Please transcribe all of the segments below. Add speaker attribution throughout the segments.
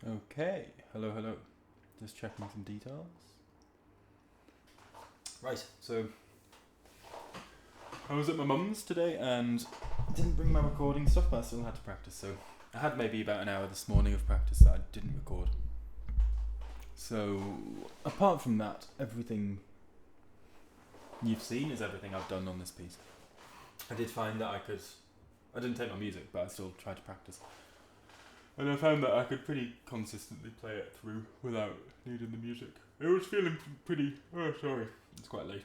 Speaker 1: Okay, hello. Just checking some details. Right, so I was at my mum's today and didn't bring my recording stuff, but I still had to practice. So I had maybe about an hour this morning of practice that I didn't record. So apart from that, everything you've seen is everything I've done on this piece. I did find that I didn't take my music, but I still tried to practice. And I found that I could pretty consistently play it through without needing the music. It was feeling pretty... Oh, sorry. It's quite late.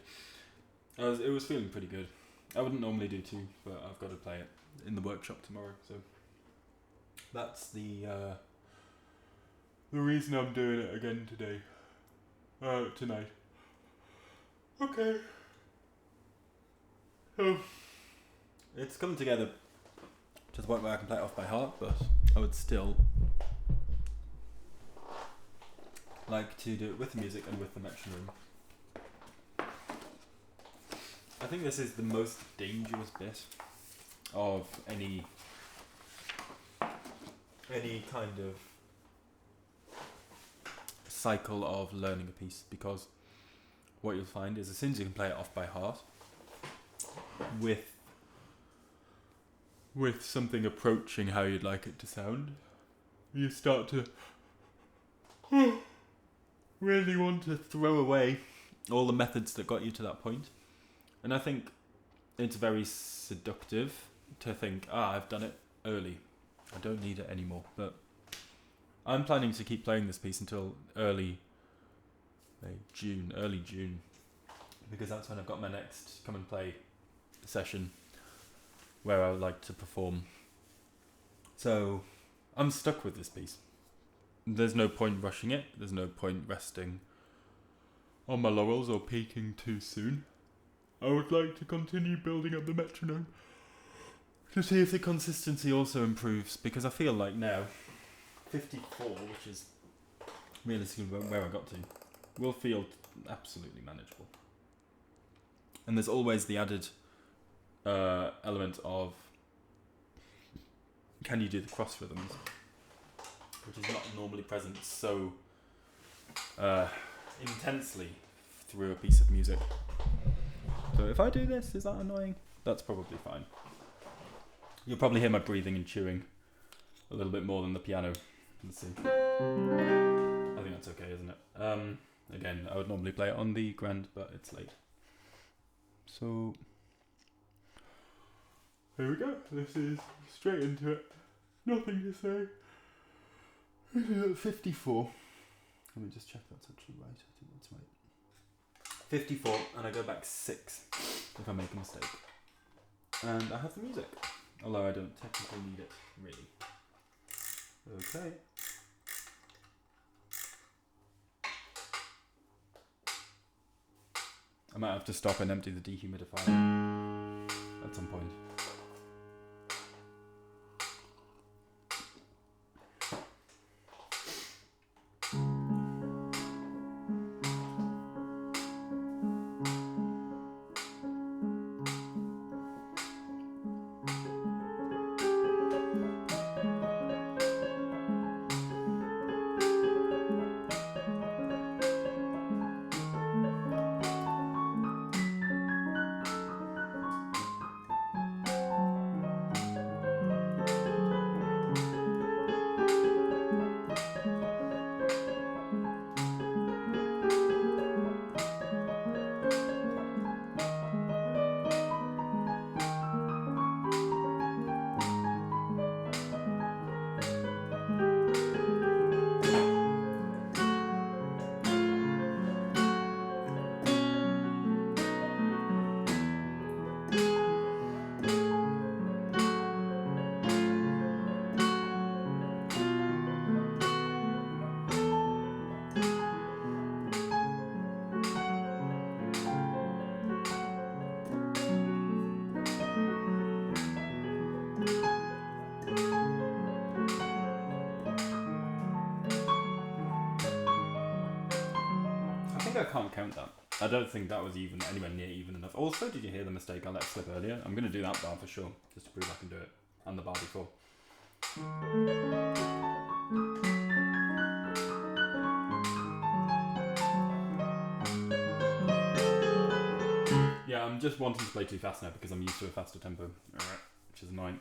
Speaker 1: It was feeling pretty good. I wouldn't normally do two, but I've got to play it in the workshop tomorrow. So that's the reason I'm doing it again today. Tonight. Okay. So it's come together to the point where I can play it off by heart, but I would still like to do it with the music and with the metronome. I think this is the most dangerous bit of any kind of cycle of learning a piece, because what you'll find is as soon as you can play it off by heart with something approaching how you'd like it to sound, you start to really want to throw away all the methods that got you to that point. And I think it's very seductive to think, I've done it early, I don't need it anymore. But I'm planning to keep playing this piece until early June, because that's when I've got my next come and play session where I would like to perform. So I'm stuck with this piece. There's no point rushing it. There's no point resting on my laurels or peaking too soon. I would like to continue building up the metronome to see if the consistency also improves, because I feel like now 54, which is realistically where I got to, will feel absolutely manageable. And there's always the added element of, can you do the cross rhythms, which is not normally present so intensely through a piece of music. So if I do this, is that annoying? That's probably fine. You'll probably hear my breathing and chewing a little bit more than the piano. Let's see. I think that's okay, isn't it? Again, I would normally play it on the grand, but it's late. So here we go. This is straight into it. Nothing to say. This is at 54. Let me just check that's actually right. I think that's right. 54, and I go back 6 if I make a mistake. And I have the music, although I don't technically need it, really. Okay. I might have to stop and empty the dehumidifier at some point. I can't count that. I don't think that was even anywhere near even enough. Also, did you hear the mistake I let slip earlier? I'm going to do that bar for sure, just to prove I can do it. And the bar before. I'm just wanting to play too fast now because I'm used to a faster tempo, which is annoying.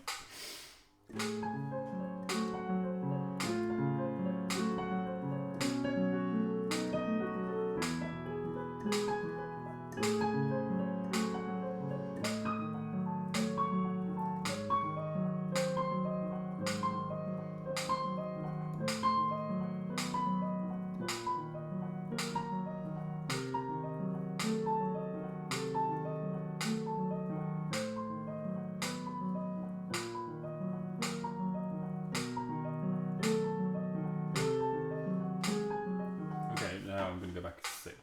Speaker 1: Now I'm going to go back to 6.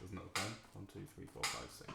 Speaker 1: Isn't that the plan? 1, 2, 3, 4, 5, 6.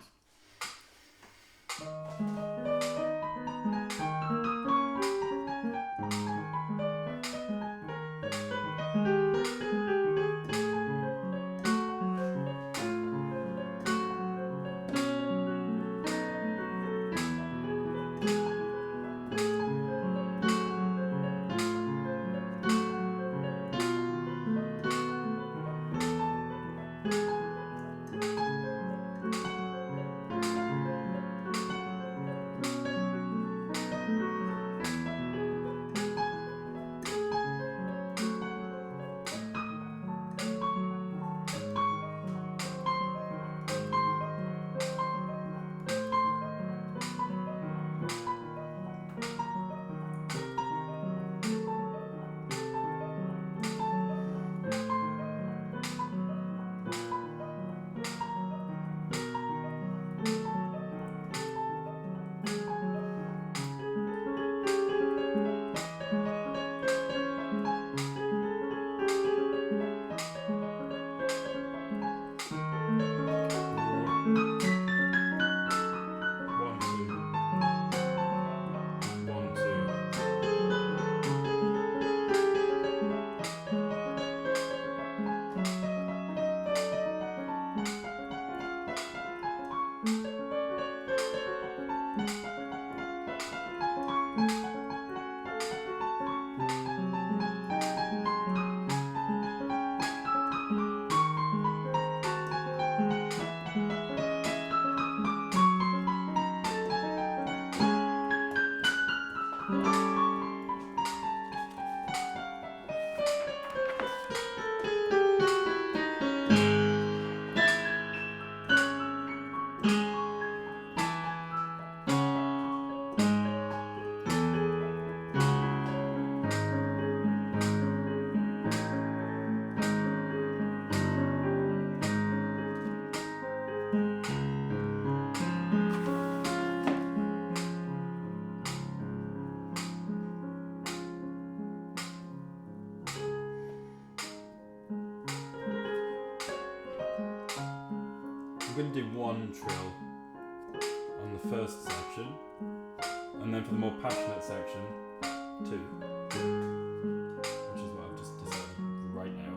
Speaker 1: I'm going to do one trill on the first section, and then for the more passionate section, 2. Which is what I've just decided right now.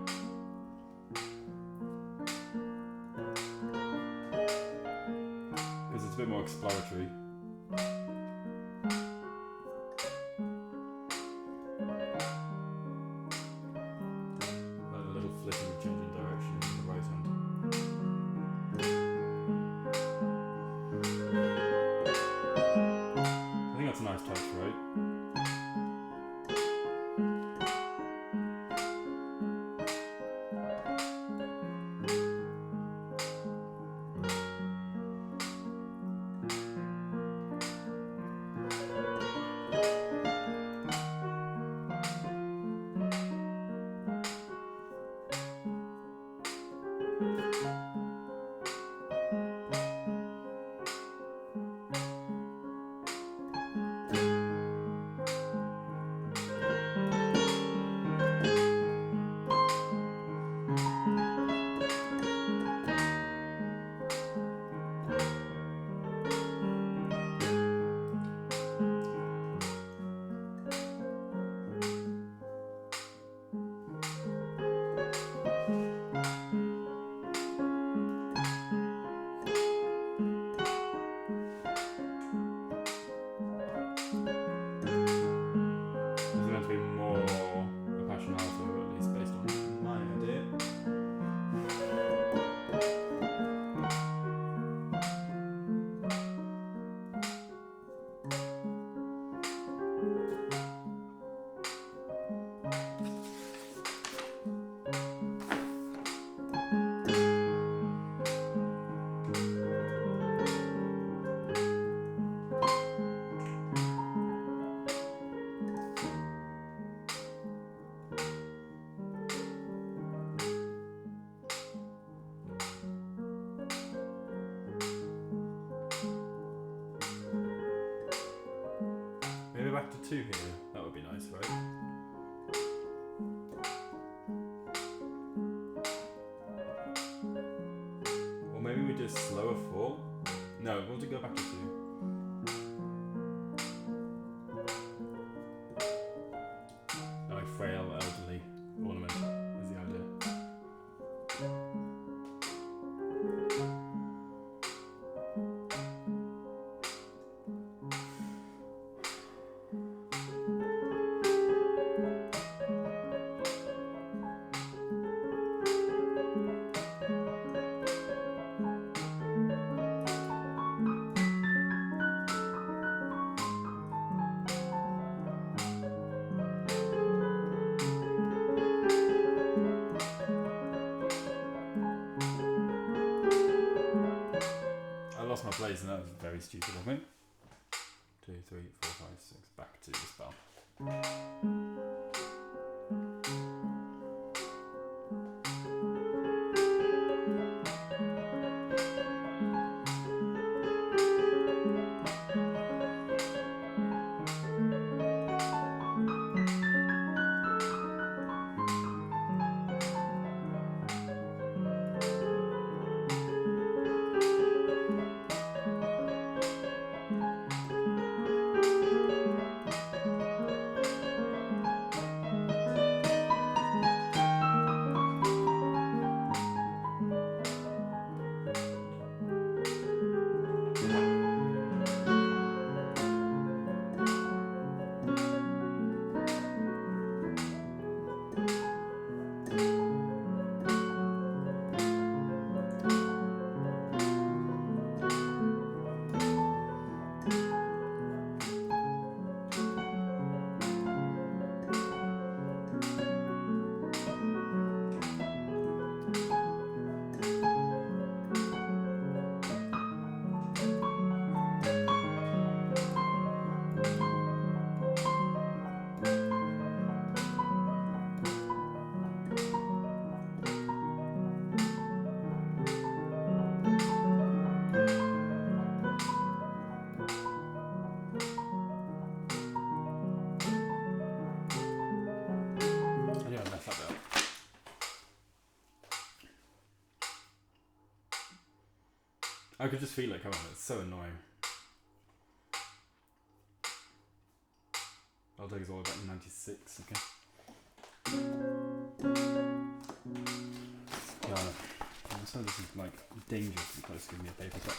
Speaker 1: Because it's a bit more exploratory. A little flipping of changing direction in the right hand. I think that's a nice touch, right? 2 here. That would be nice, right? Or maybe we do a slower 4. No, we'll just go back to 2. Like frail, elderly ornament is the idea. My place, and that was very stupid of me. 2, 3, 4, 5, 6. Back to the spell. I could just feel it coming. It's so annoying. I'll take us all about 96, okay? Yeah, I'm sorry this is like dangerously close to giving me a paper cut.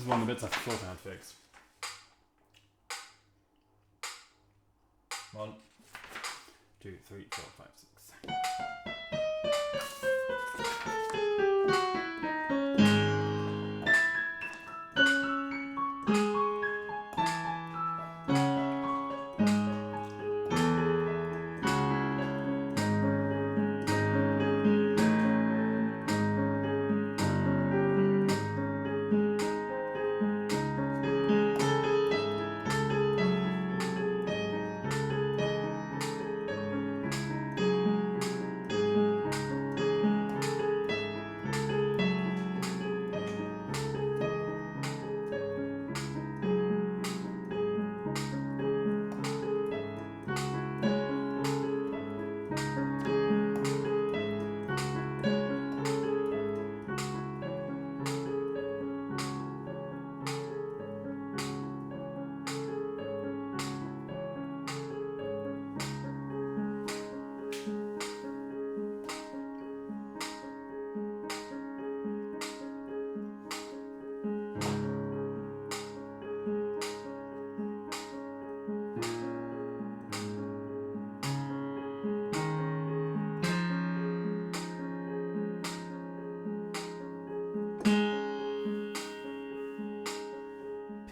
Speaker 1: One of the bits I thought I had fixed. 1, 2, 3, 4, 5, 6.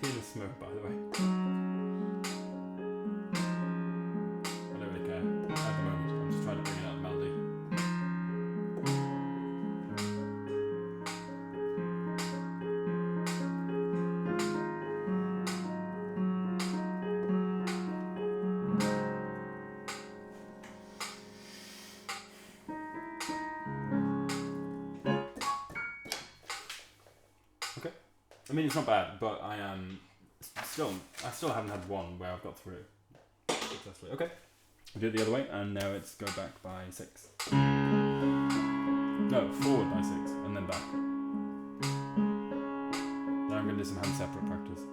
Speaker 1: pianist smoke, by the way. I don't really care at the moment. I'm just trying to bring it out of melody. Okay. I mean, it's not bad, but I am I still haven't had one where I've got through successfully. Okay. We do it the other way, and now it's go back by 6. No, forward by 6, and then back. Now I'm going to do some hand separate practice.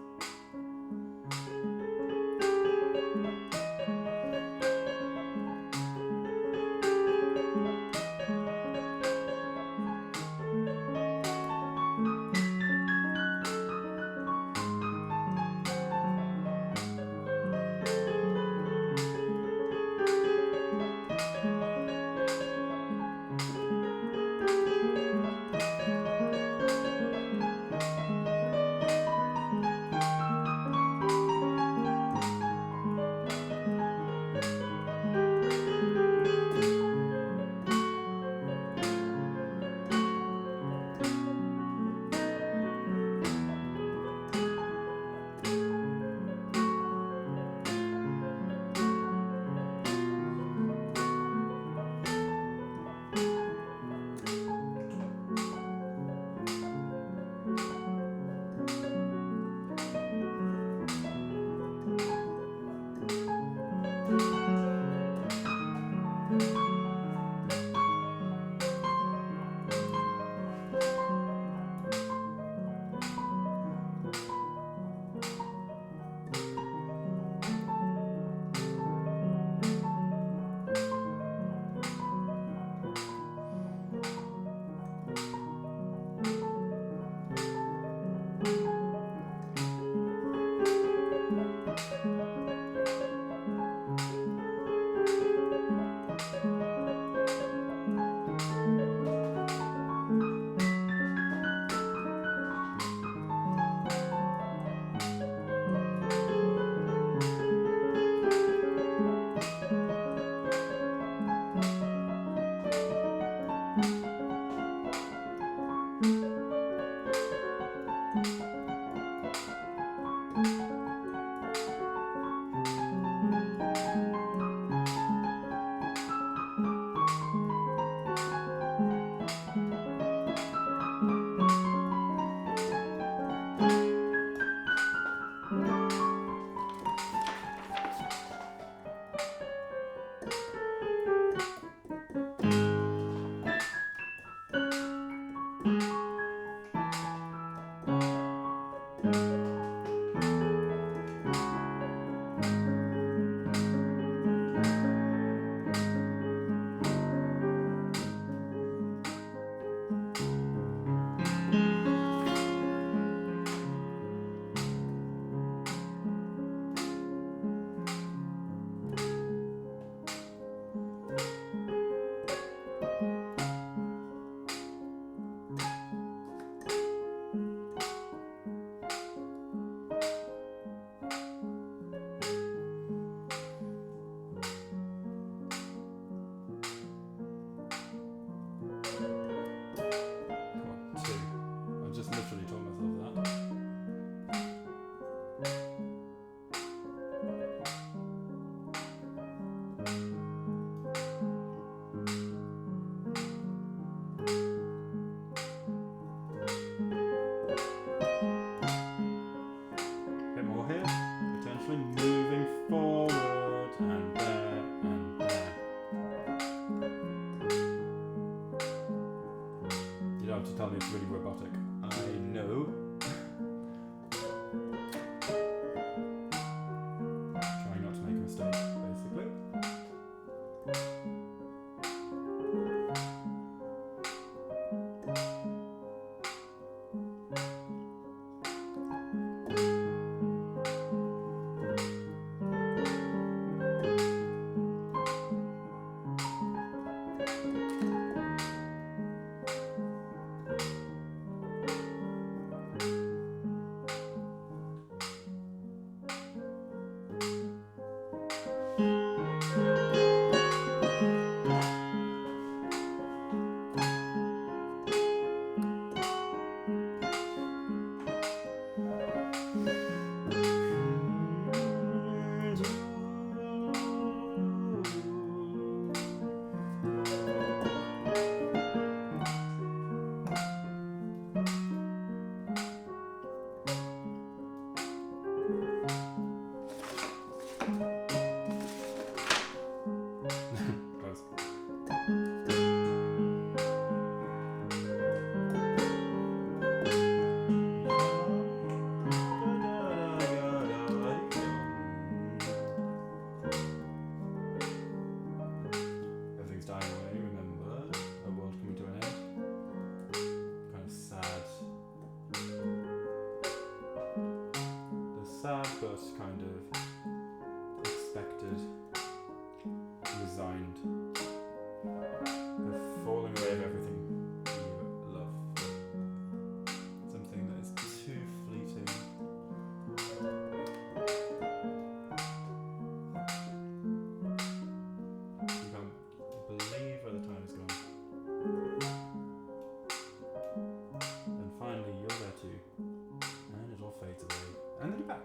Speaker 1: Tell me it's really robotic. I know. Everything's dying away, remember? A world coming to an end. Kind of sad. The sad but kind of expected, resigned. The falling away of everything you love. Something that is too fleeting. You can't believe where the time has gone. And finally you're there too. And it all fades away. And then you're back.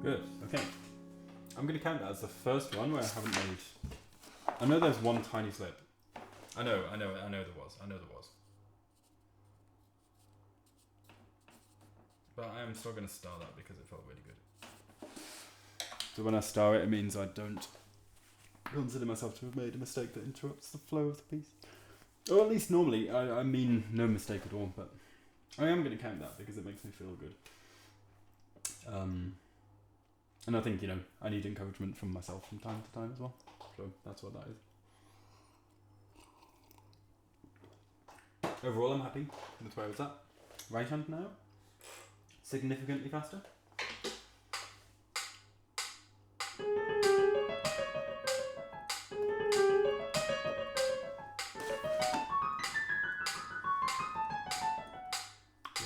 Speaker 1: Good. Okay. I'm going to count that as the first one where I haven't made... I know there's one tiny slip. I know there was. But I am still going to star that because it felt really good. So when I star it, it means I don't consider myself to have made a mistake that interrupts the flow of the piece. Or at least normally, I mean no mistake at all, but I am going to count that because it makes me feel good. And I think, I need encouragement from myself from time to time as well. So that's what that is. Overall, I'm happy with where it's at. Right hand now. Significantly faster.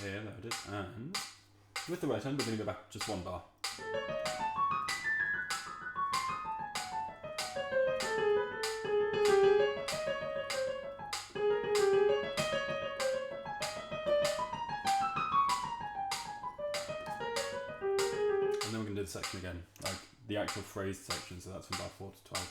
Speaker 1: Yeah, there it is. And with the right hand, we're going to go back just one bar. And then we're going to do the section again, like the actual phrased section, so that's from bar 4 to 12.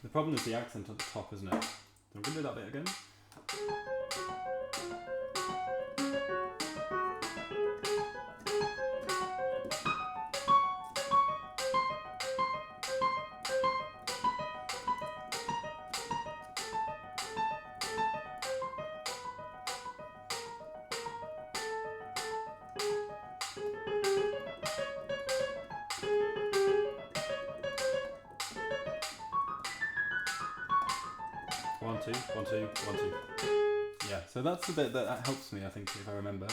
Speaker 1: The problem is the accent at the top, isn't it? So I'm going to do that bit again. One, two, one, two, one, two. Yeah, so that's the bit that helps me, I think, if I remember.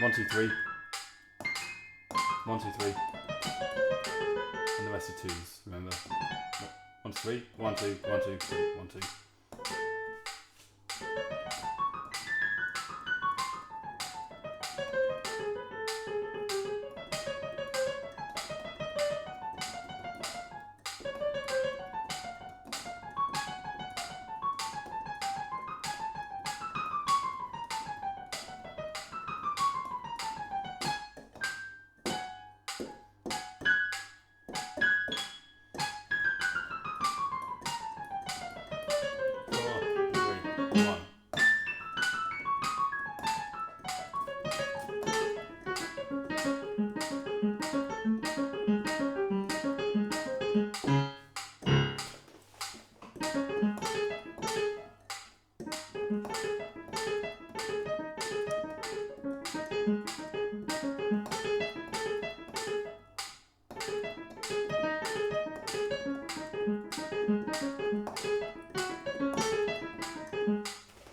Speaker 1: 1, 2, 3. 1, 2, 3. And the rest are twos, remember. 1, 2, 3. 1, 2, 1, 2, 3, 1, 2.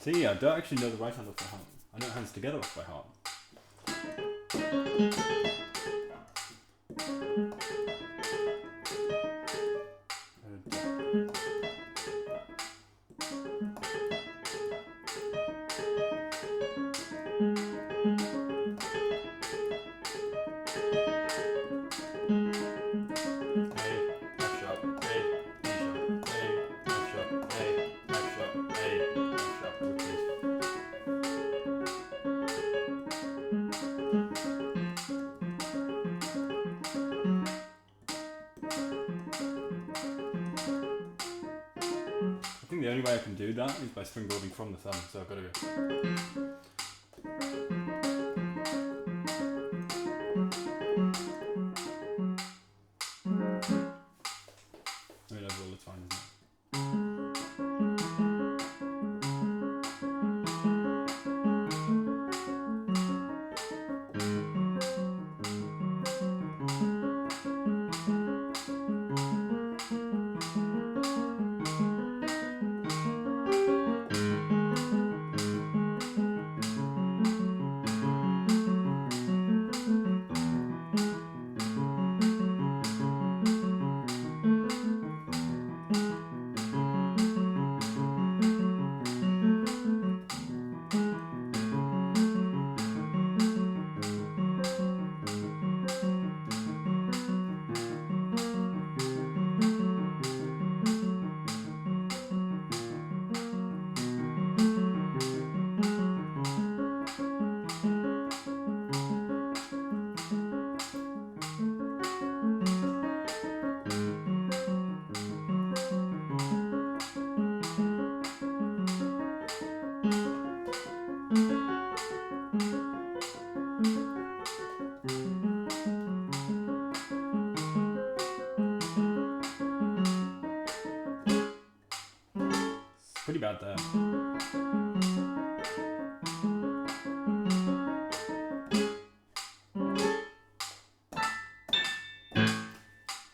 Speaker 1: See, I don't actually know the right hand off by heart. I know hands together off by heart. The only way I can do that is by springboarding from the thumb, so I've got to go. I mean, overall it's fine, isn't it? Pretty bad there.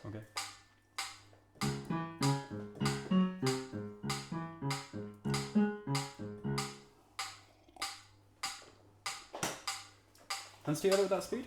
Speaker 1: Okay. Hands together with that speed.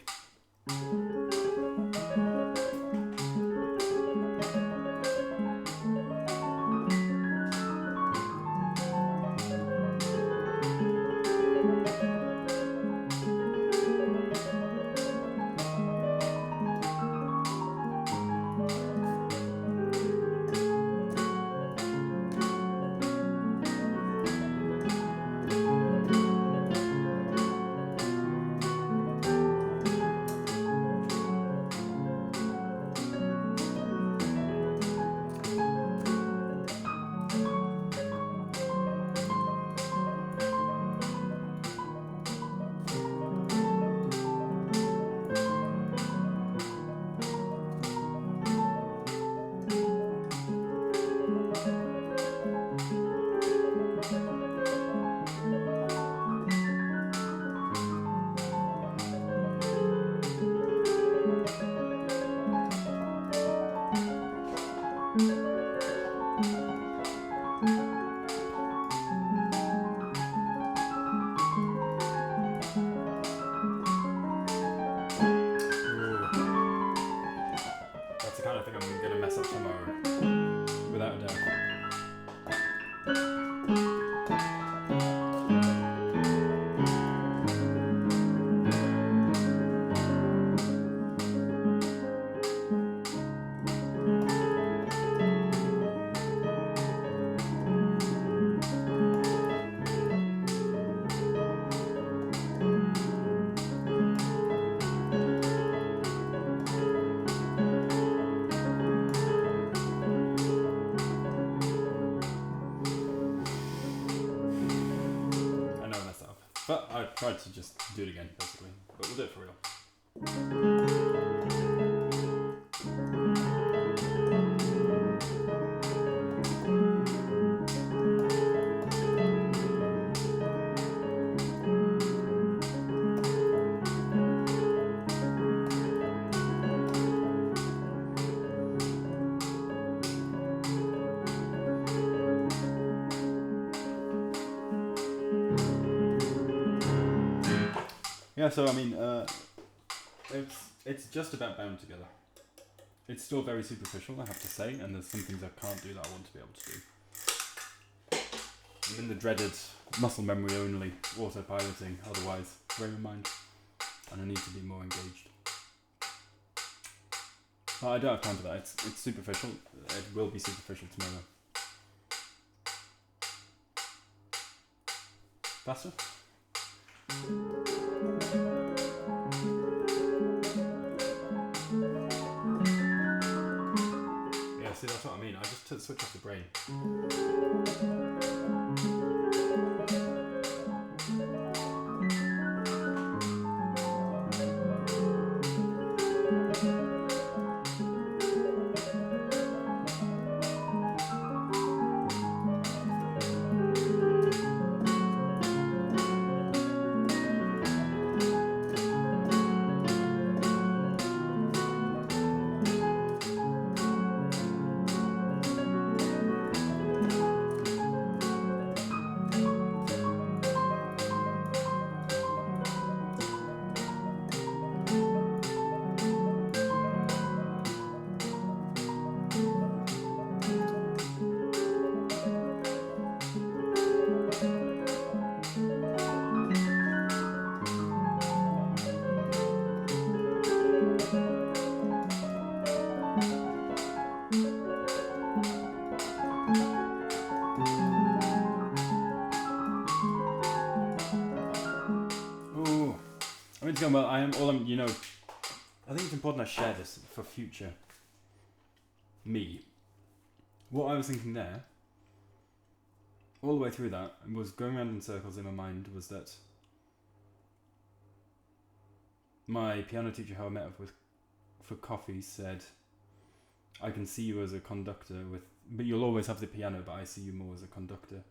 Speaker 1: But I tried to just do it again, basically. But we'll do it for real. Yeah, so I mean, it's just about bound together. It's still very superficial, I have to say, and there's some things I can't do that I want to be able to do. I'm in the dreaded muscle memory only autopiloting, otherwise frame of mind, and I need to be more engaged. But I don't have time for that. It's superficial. It will be superficial tomorrow. Faster? Yeah, see, that's what I mean. I just took switch off the brain. Well, I think it's important I share this for future me. What I was thinking there, all the way through that, and was going around in circles in my mind, was that my piano teacher, who I met up with for coffee, said, I can see you as a conductor but you'll always have the piano, but I see you more as a conductor.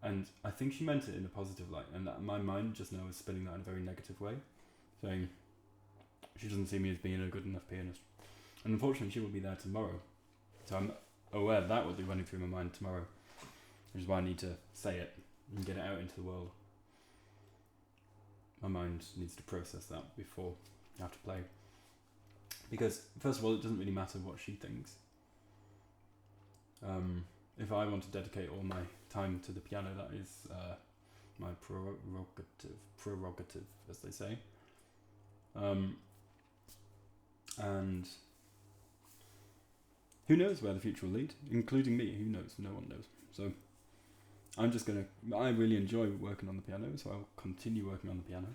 Speaker 1: And I think she meant it in a positive light, and that my mind just now is spinning that in a very negative way, saying she doesn't see me as being a good enough pianist. And unfortunately she will be there tomorrow, so I'm aware that will be running through my mind tomorrow, which is why I need to say it and get it out into the world. My mind needs to process that before I have to play, because first of all, it doesn't really matter what she thinks. If I want to dedicate all my time to the piano, that is my prerogative, as they say. And who knows where the future will lead, including me. Who knows? No one knows. So I'm just gonna. I really enjoy working on the piano, so I'll continue working on the piano.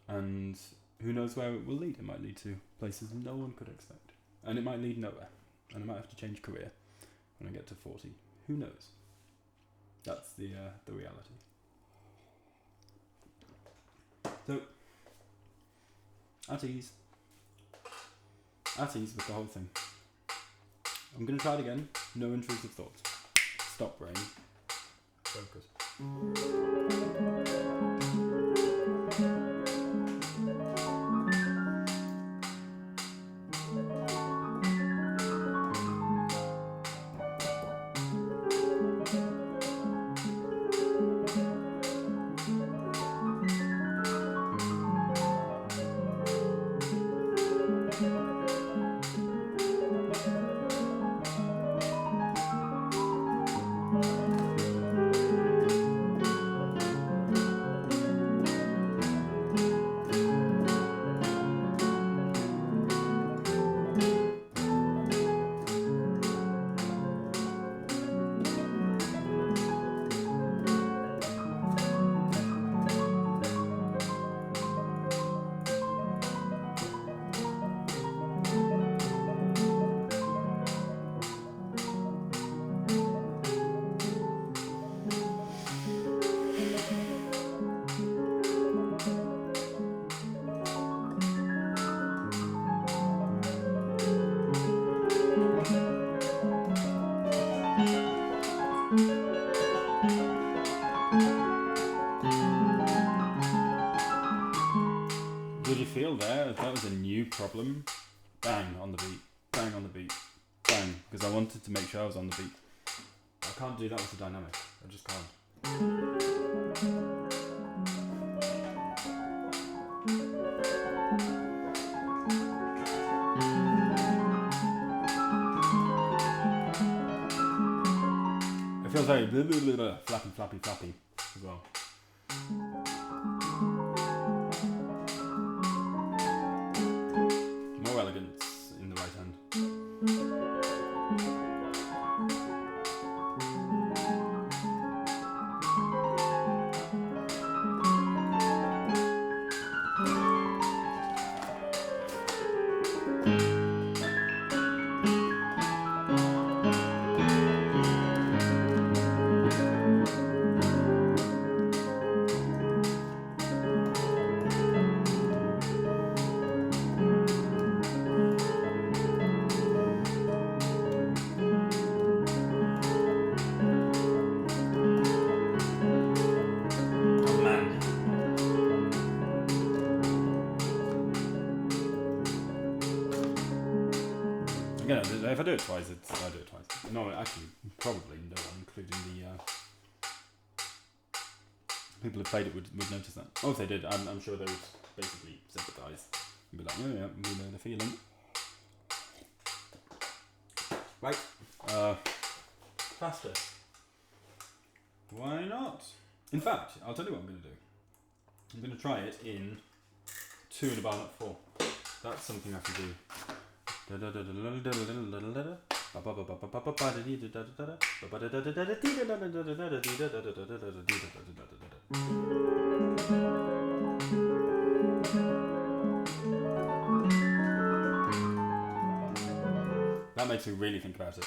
Speaker 1: And who knows where it will lead? It might lead to places no one could expect, and it might lead nowhere. And I might have to change career when I get to 40. Who knows? That's the reality. So, at ease with the whole thing. I'm going to try it again. No intrusive thoughts. Stop, brain. Focus. Did you feel there? That was a new problem. Bang on the beat. Bang on the beat. Bang. Because I wanted to make sure I was on the beat. I can't do that with the dynamic. I just can't. It feels very blah, blah, blah, blah, flappy as well. More elegance in the right hand. Again, if I do it twice, I do it twice. No, actually, probably no one, including the people who played it would notice that. Oh, if they did, I'm sure they would basically sympathise and be like, oh yeah, we know the feeling. Right, faster. Why not? In fact, I'll tell you what I'm going to do. I'm going to try it in 2 in a bar note 4. That's something I can do. That makes me really think about it.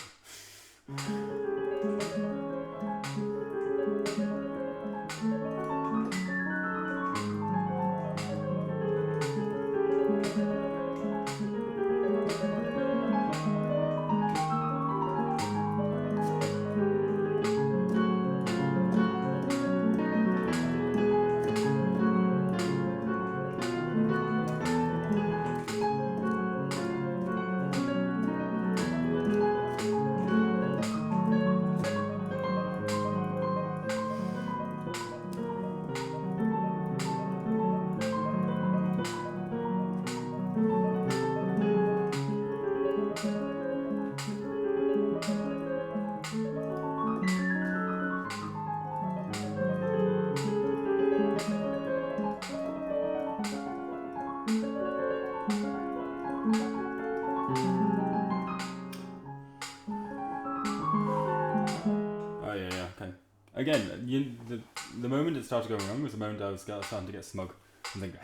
Speaker 1: again, the moment it started going wrong was the moment I was starting to get smug and think,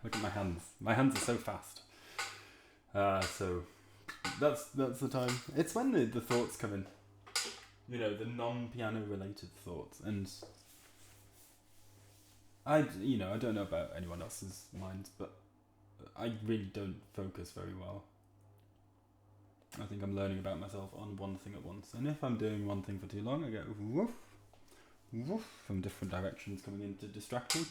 Speaker 1: look at my hands. My hands are so fast. So that's the time. It's when the thoughts come in. You know, the non-piano related thoughts, and I don't know about anyone else's minds, but I really don't focus very well. I think I'm learning about myself on one thing at once, and if I'm doing one thing for too long, I get woof from different directions coming in to distract me,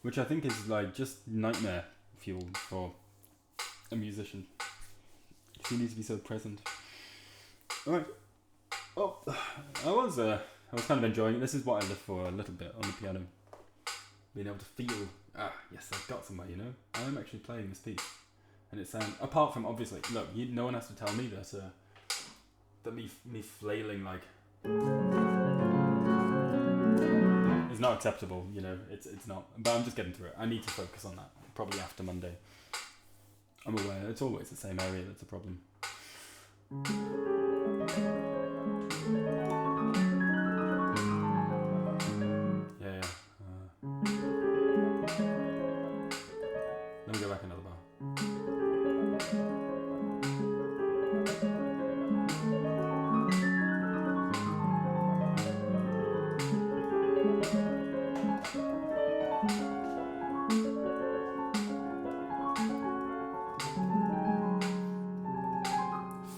Speaker 1: which I think is like just nightmare fuel for a musician. You need to be so present. All right. Oh, I was kind of enjoying it. This is what I live for a little bit on the piano. Being able to feel, yes, I've got somewhere, you know. I am actually playing this piece. And it sounds, apart from obviously, look, no one has to tell me that me flailing like is not acceptable, you know. It's not. But I'm just getting through it. I need to focus on that. Probably after Monday. I'm aware it's always the same area that's a problem. Yeah. Let me go back another bar.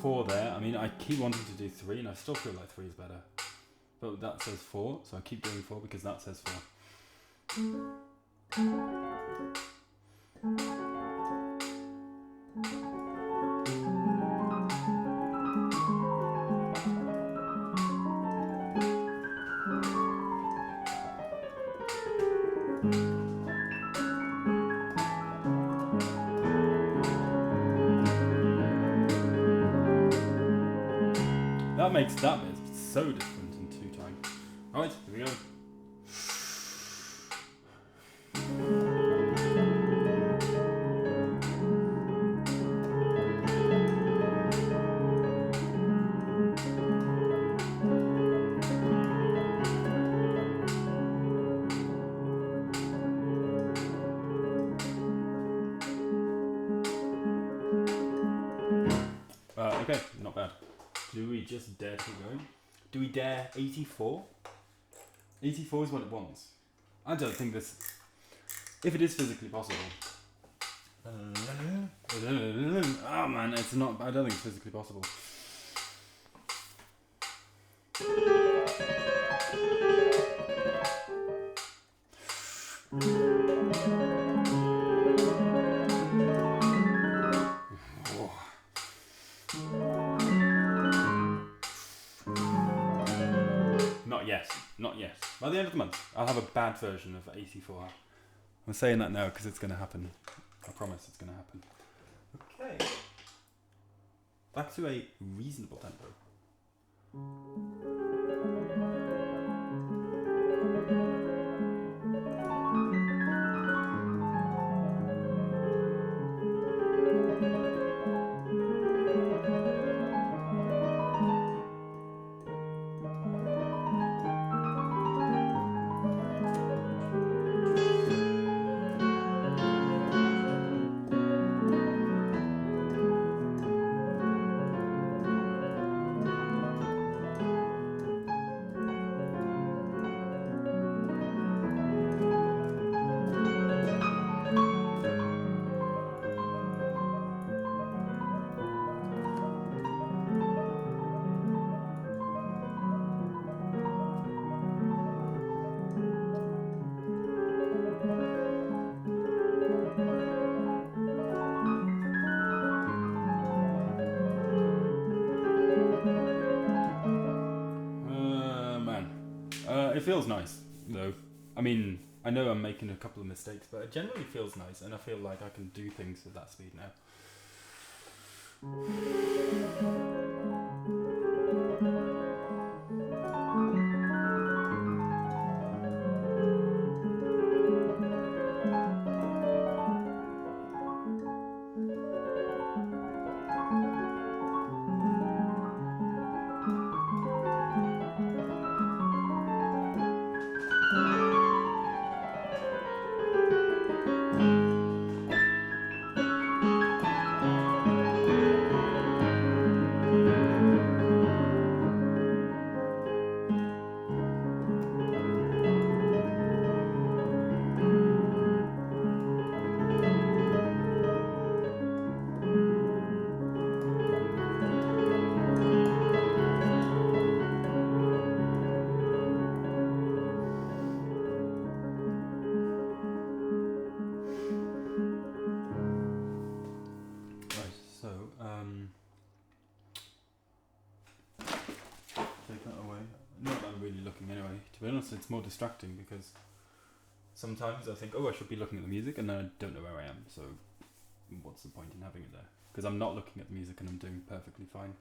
Speaker 1: 4 there. I mean, I keep wanting to do 3, and I still feel like 3 is better. But that says 4, so I keep doing 4 because that says 4. That makes that bit so different in 2 time. Alright, here we go. Okay, not bad. Do we just dare to keep going? Do we dare 84? 84 is what it wants. I don't think this... If it is physically possible... Oh man, it's not... I don't think it's physically possible. Not yet. By the end of the month, I'll have a bad version of 84. I'm saying that now because it's going to happen. I promise it's going to happen. Okay. Back to a reasonable tempo. It feels nice, though. I mean, I know I'm making a couple of mistakes, but it generally feels nice, and I feel like I can do things at that speed now. really looking anyway. To be honest, it's more distracting because sometimes I think, oh, I should be looking at the music, and then I don't know where I am. So what's the point in having it there? Because I'm not looking at the music and I'm doing perfectly fine.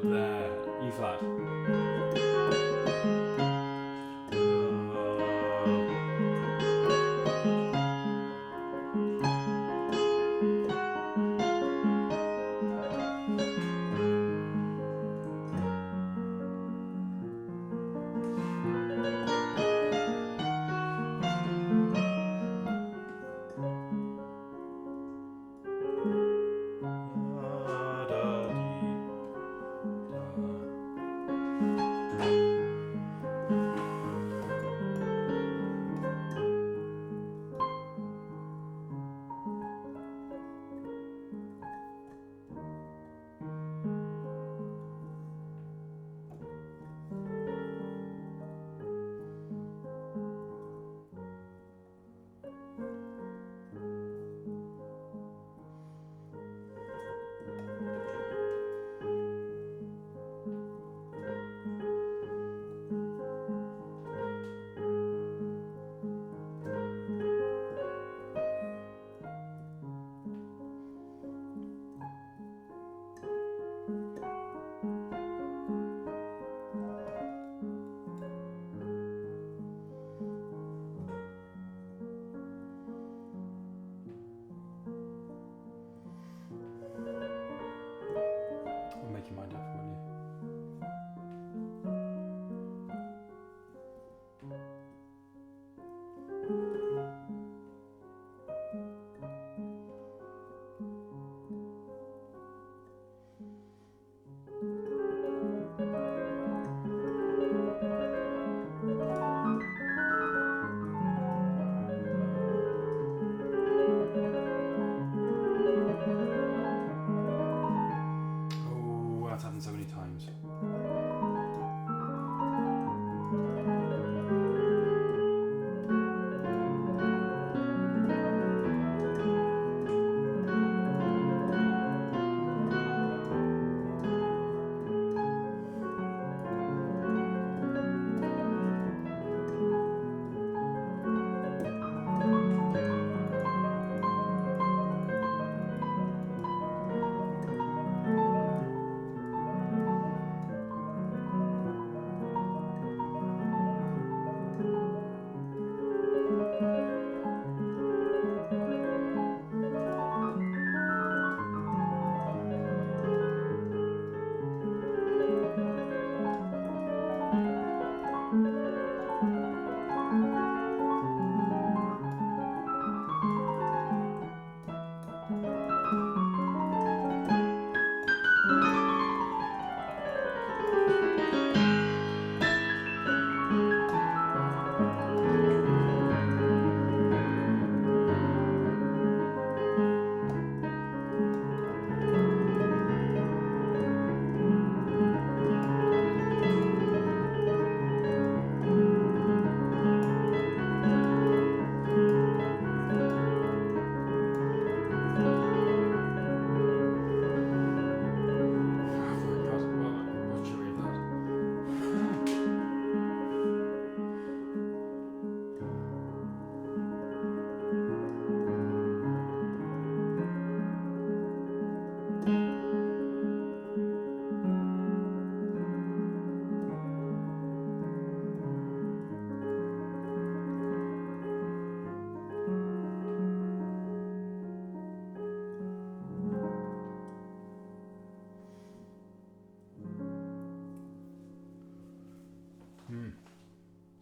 Speaker 1: There, E flat.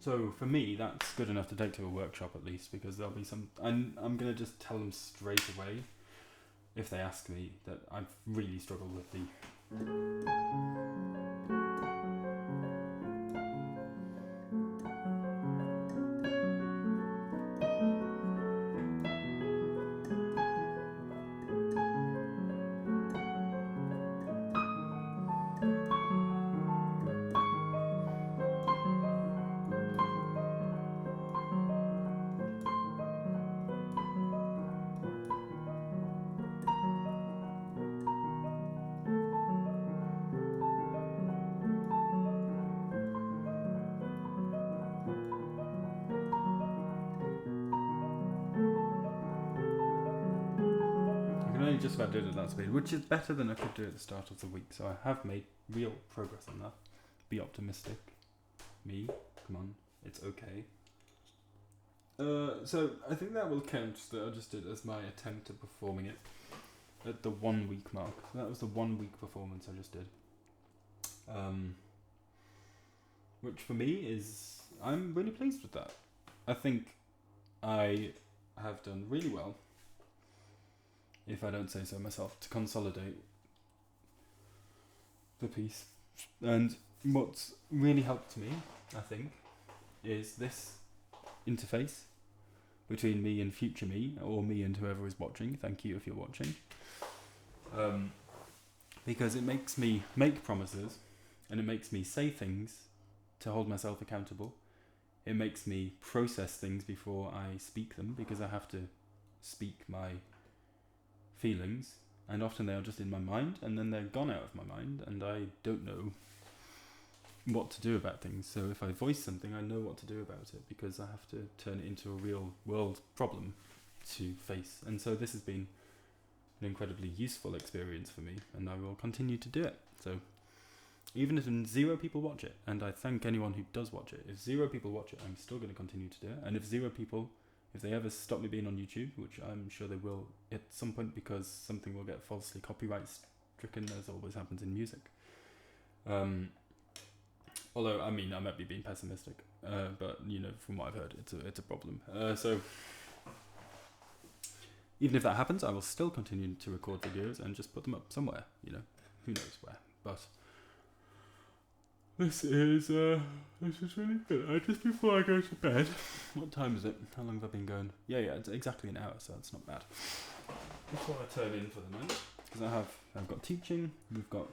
Speaker 1: So for me, that's good enough to take to a workshop at least, because there'll be some. I'm gonna just tell them straight away if they ask me that I've really struggled with the. Just about did it at that speed, which is better than I could do at the start of the week. So I have made real progress on that. Be optimistic. Me, come on, it's okay. So I think that will count that I just did as my attempt at performing it at the 1 week mark. So that was the 1 week performance I just did. Which for me is, I'm really pleased with that. I think I have done really well, if I don't say so myself, to consolidate the piece. And what's really helped me, I think, is this interface between me and future me, or me and whoever is watching. Thank you if you're watching. Because it makes me make promises, and it makes me say things to hold myself accountable. It makes me process things before I speak them, because I have to speak my feelings, and often they are just in my mind, and then they're gone out of my mind, and I don't know what to do about things. So if I voice something, I know what to do about it, because I have to turn it into a real world problem to face. And so this has been an incredibly useful experience for me, and I will continue to do it. So even if 0 people watch it, and I thank anyone who does watch it, if 0 people watch it, I'm still going to continue to do it. And if 0 people, if they ever stop me being on YouTube, which I'm sure they will at some point, because something will get falsely copyright stricken, as always happens in music. Although, I mean, I might be being pessimistic, but, you know, from what I've heard, it's a problem. So even if that happens, I will still continue to record videos and just put them up somewhere, you know, who knows where. But this is really good. Just before I go to bed, what time is it? How long have I been going? Yeah, it's exactly an hour, so it's not bad. Before I turn in for the night, because I've got teaching, we've got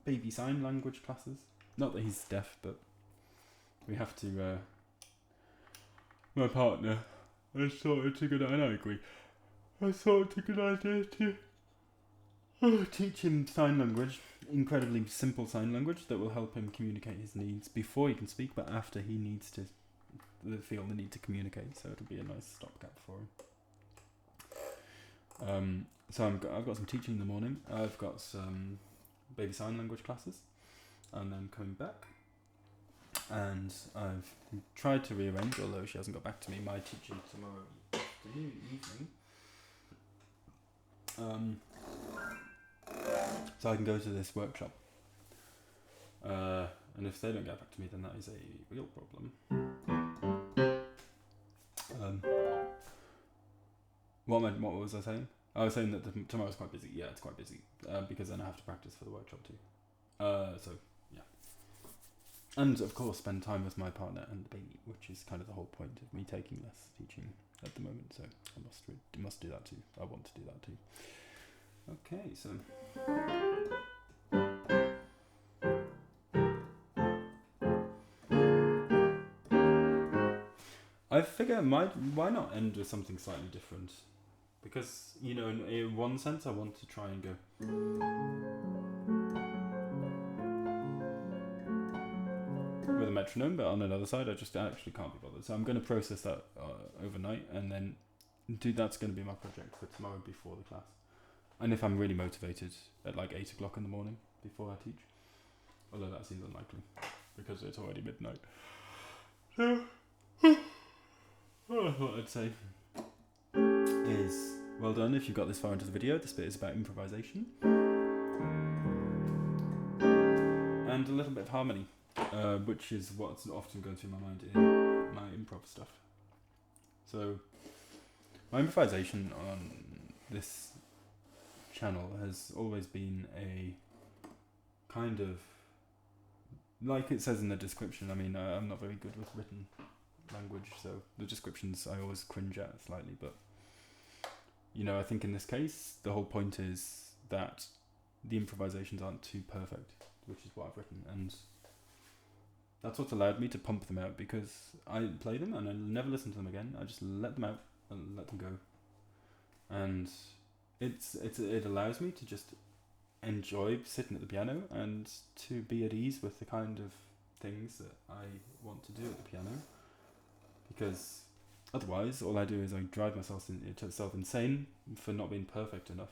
Speaker 1: baby sign language classes. Not that he's deaf, but we have to. My partner has thought it's a good idea. And I agree. I thought it's a good idea to teach him sign language. Incredibly simple sign language that will help him communicate his needs before he can speak, but after he needs to feel the need to communicate. So it'll be a nice stopgap for him. So I've got some teaching in the morning. I've got some baby sign language classes, and then coming back. And I've tried to rearrange, although she hasn't got back to me, my teaching tomorrow evening. So I can go to this workshop. And if they don't get back to me, then that is a real problem. What was I saying? I was saying that tomorrow's quite busy. Yeah, it's quite busy. Because then I have to practice for the workshop too. So, yeah. And, of course, spend time with my partner and the baby, which is kind of the whole point of me taking less teaching at the moment. So I must do that too. I want to do that too. Okay, so I figure why not end with something slightly different? Because, you know, in one sense I want to try and go with a metronome, but on another side I actually can't be bothered. So I'm going to process that overnight, and then that's going to be my project for tomorrow before the class. And if I'm really motivated, at like 8 o'clock in the morning before I teach. Although that seems unlikely, because it's already midnight. So, what I'd say is, well done if you got this far into the video. This bit is about improvisation. And a little bit of harmony, which is what's often going through my mind in my improv stuff. So, my improvisation on this channel has always been a kind of, like it says in the description, I mean, I'm not very good with written language, so the descriptions I always cringe at slightly, but, you know, I think in this case, the whole point is that the improvisations aren't too perfect, which is what I've written, and that's what's allowed me to pump them out, because I play them and I never listen to them again. I just let them out and let them go, and it allows me to just enjoy sitting at the piano and to be at ease with the kind of things that I want to do at the piano, because otherwise all I do is I drive myself insane for not being perfect enough.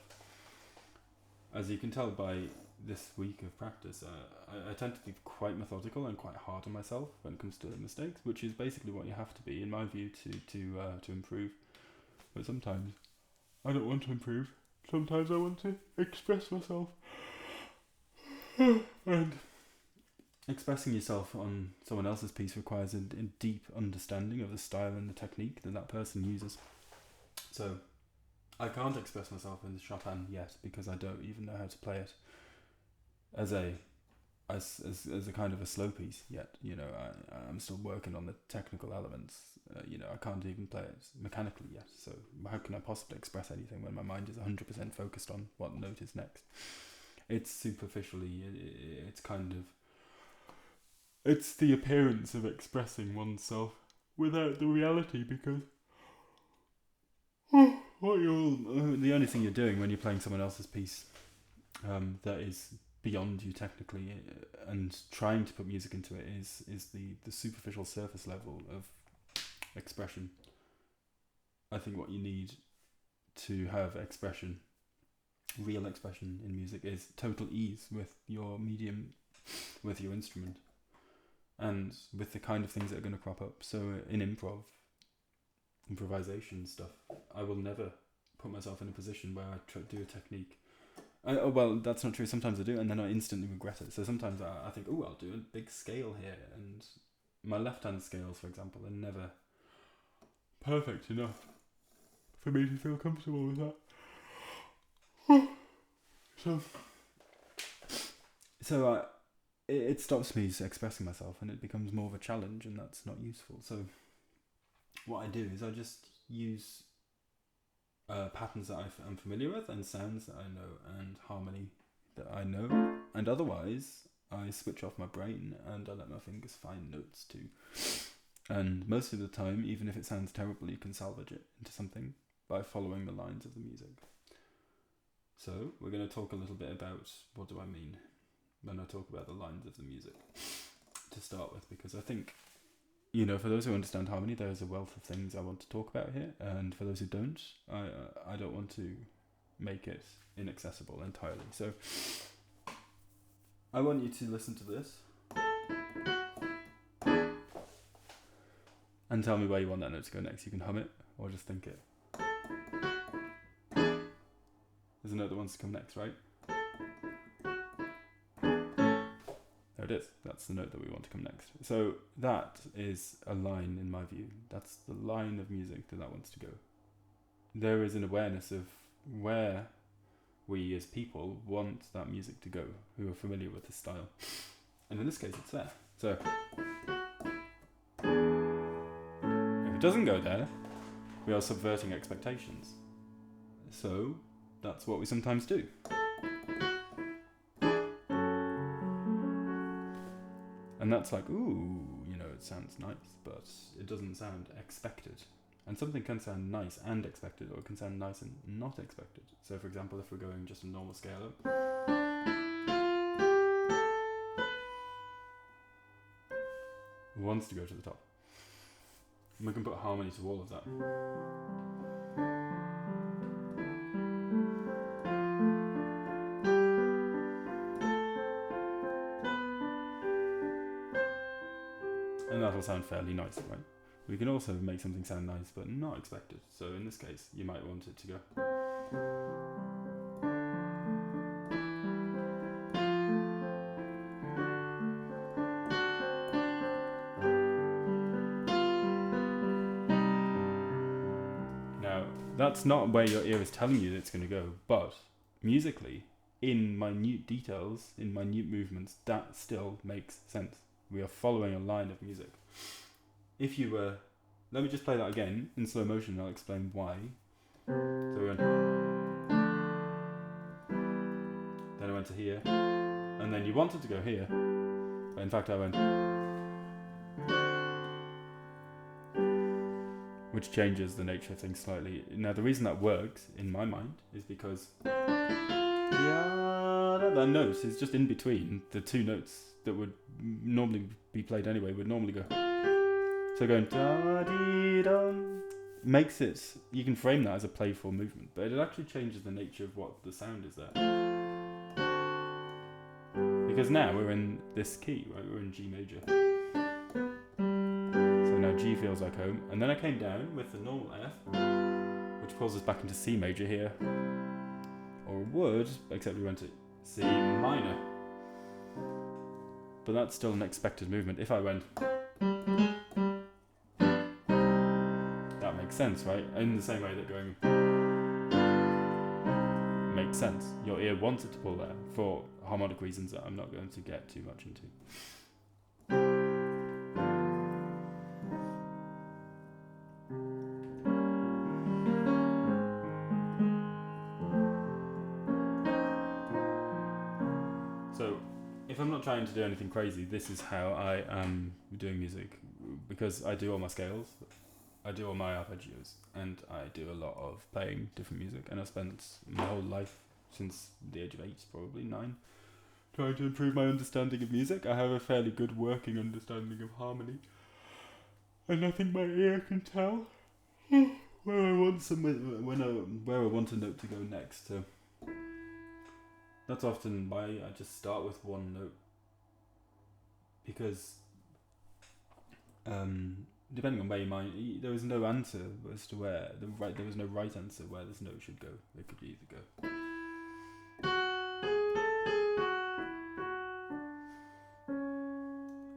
Speaker 1: As you can tell by this week of practice, I tend to be quite methodical and quite hard on myself when it comes to mistakes, which is basically what you have to be, in my view, to improve. But sometimes I don't want to improve. Sometimes I want to express myself. And expressing yourself on someone else's piece requires a deep understanding of the style and the technique that person uses. So I can't express myself in the Chopin yet, because I don't even know how to play it as a kind of a slow piece yet. You know, I'm still working on the technical elements. You know, I can't even play it mechanically yet. So how can I possibly express anything when my mind is 100% focused on what note is next? It's superficially, it's kind of, it's the appearance of expressing oneself without the reality, because the only thing you're doing when you're playing someone else's piece that is beyond you technically, and trying to put music into it, is the superficial surface level of expression. I think what you need to have expression, real expression in music, is total ease with your medium, with your instrument, and with the kind of things that are going to crop up. So in improvisation stuff, I will never put myself in a position where I do a technique. Well, that's not true. Sometimes I do, and then I instantly regret it. So sometimes I think, oh, I'll do a big scale here, and my left-hand scales, for example, are never perfect enough for me to feel comfortable with that. So it stops me expressing myself, and it becomes more of a challenge, and that's not useful. So what I do is I just use patterns that I'm familiar with, and sounds that I know, and harmony that I know, and otherwise I switch off my brain and I let my fingers find notes too. And most of the time, even if it sounds terrible, you can salvage it into something by following the lines of the music. So we're going to talk a little bit about what do I mean when I talk about the lines of the music to start with, because I think, you know, for those who understand harmony, there's a wealth of things I want to talk about here, and for those who don't, I don't want to make it inaccessible entirely. So I want you to listen to this and tell me where you want that note to go next. You can hum it or just think it. There's a note that wants to come next, right? There it is. That's the note that we want to come next. So that is a line, in my view. That's the line of music that wants to go. There is an awareness of where we as people want that music to go, who are familiar with the style. And in this case, it's there. So if it doesn't go there, we are subverting expectations. So that's what we sometimes do. And that's like, ooh, you know, it sounds nice, but it doesn't sound expected. And something can sound nice and expected, or it can sound nice and not expected. So for example, if we're going just a normal scale up, it wants to go to the top. And we can put harmony to all of that. And that'll sound fairly nice, right? We can also make something sound nice but not expected. So in this case, you might want it to go. That's not where your ear is telling you that it's going to go, but musically, in minute details, in minute movements, that still makes sense. We are following a line of music. If you were... Let me just play that again in slow motion and I'll explain why. So we went... Then I went to here. And then you wanted to go here. But in fact I went... Which changes the nature of things slightly. Now the reason that works, in my mind, is because... That note is just in between the two notes that would normally be played anyway, would normally go... So going da-dee-da makes it, you can frame that as a playful movement, but it actually changes the nature of what the sound is there. Because now we're in this key, right? We're in G major. So now G feels like home, and then I came down with the normal F, which pulls us back into C major here. Or would, except we went to C minor. But that's still an expected movement. If I went... That makes sense, right? In the same way that going... makes sense. Your ear wants it to pull there for harmonic reasons that I'm not going to get too much into. So, if I'm not trying to do anything crazy, this is how I am doing music, because I do all my scales, I do all my arpeggios, and I do a lot of playing different music, and I've spent my whole life, since the age of 8, probably 9, trying to improve my understanding of music. I have a fairly good working understanding of harmony, and I think my ear can tell where I want where I want a note to go next. So that's often why I just start with one note, because depending on where you mind, there was no answer as to where there was no right answer where this note should go. It could either go.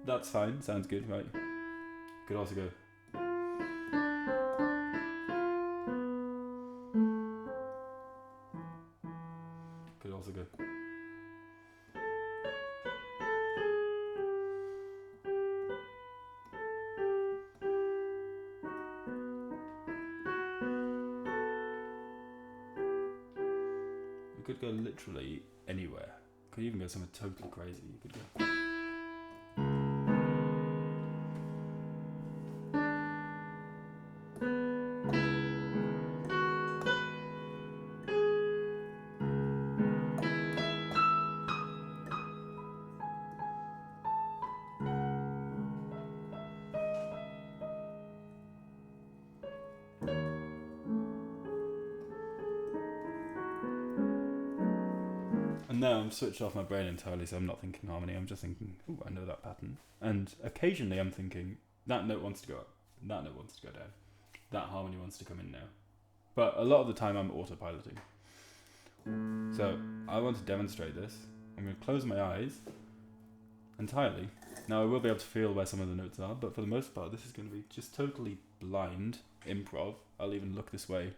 Speaker 1: That's fine. Sounds good, right? Could also go. Could also go. You could go literally anywhere. Could even go somewhere totally crazy. You could go. And now I'm switched off my brain entirely, so I'm not thinking harmony, I'm just thinking, ooh, I know that pattern. And occasionally I'm thinking, that note wants to go up, that note wants to go down, that harmony wants to come in now. But a lot of the time I'm autopiloting. So I want to demonstrate this. I'm going to close my eyes entirely. Now I will be able to feel where some of the notes are, but for the most part this is going to be just totally blind improv. I'll even look this way.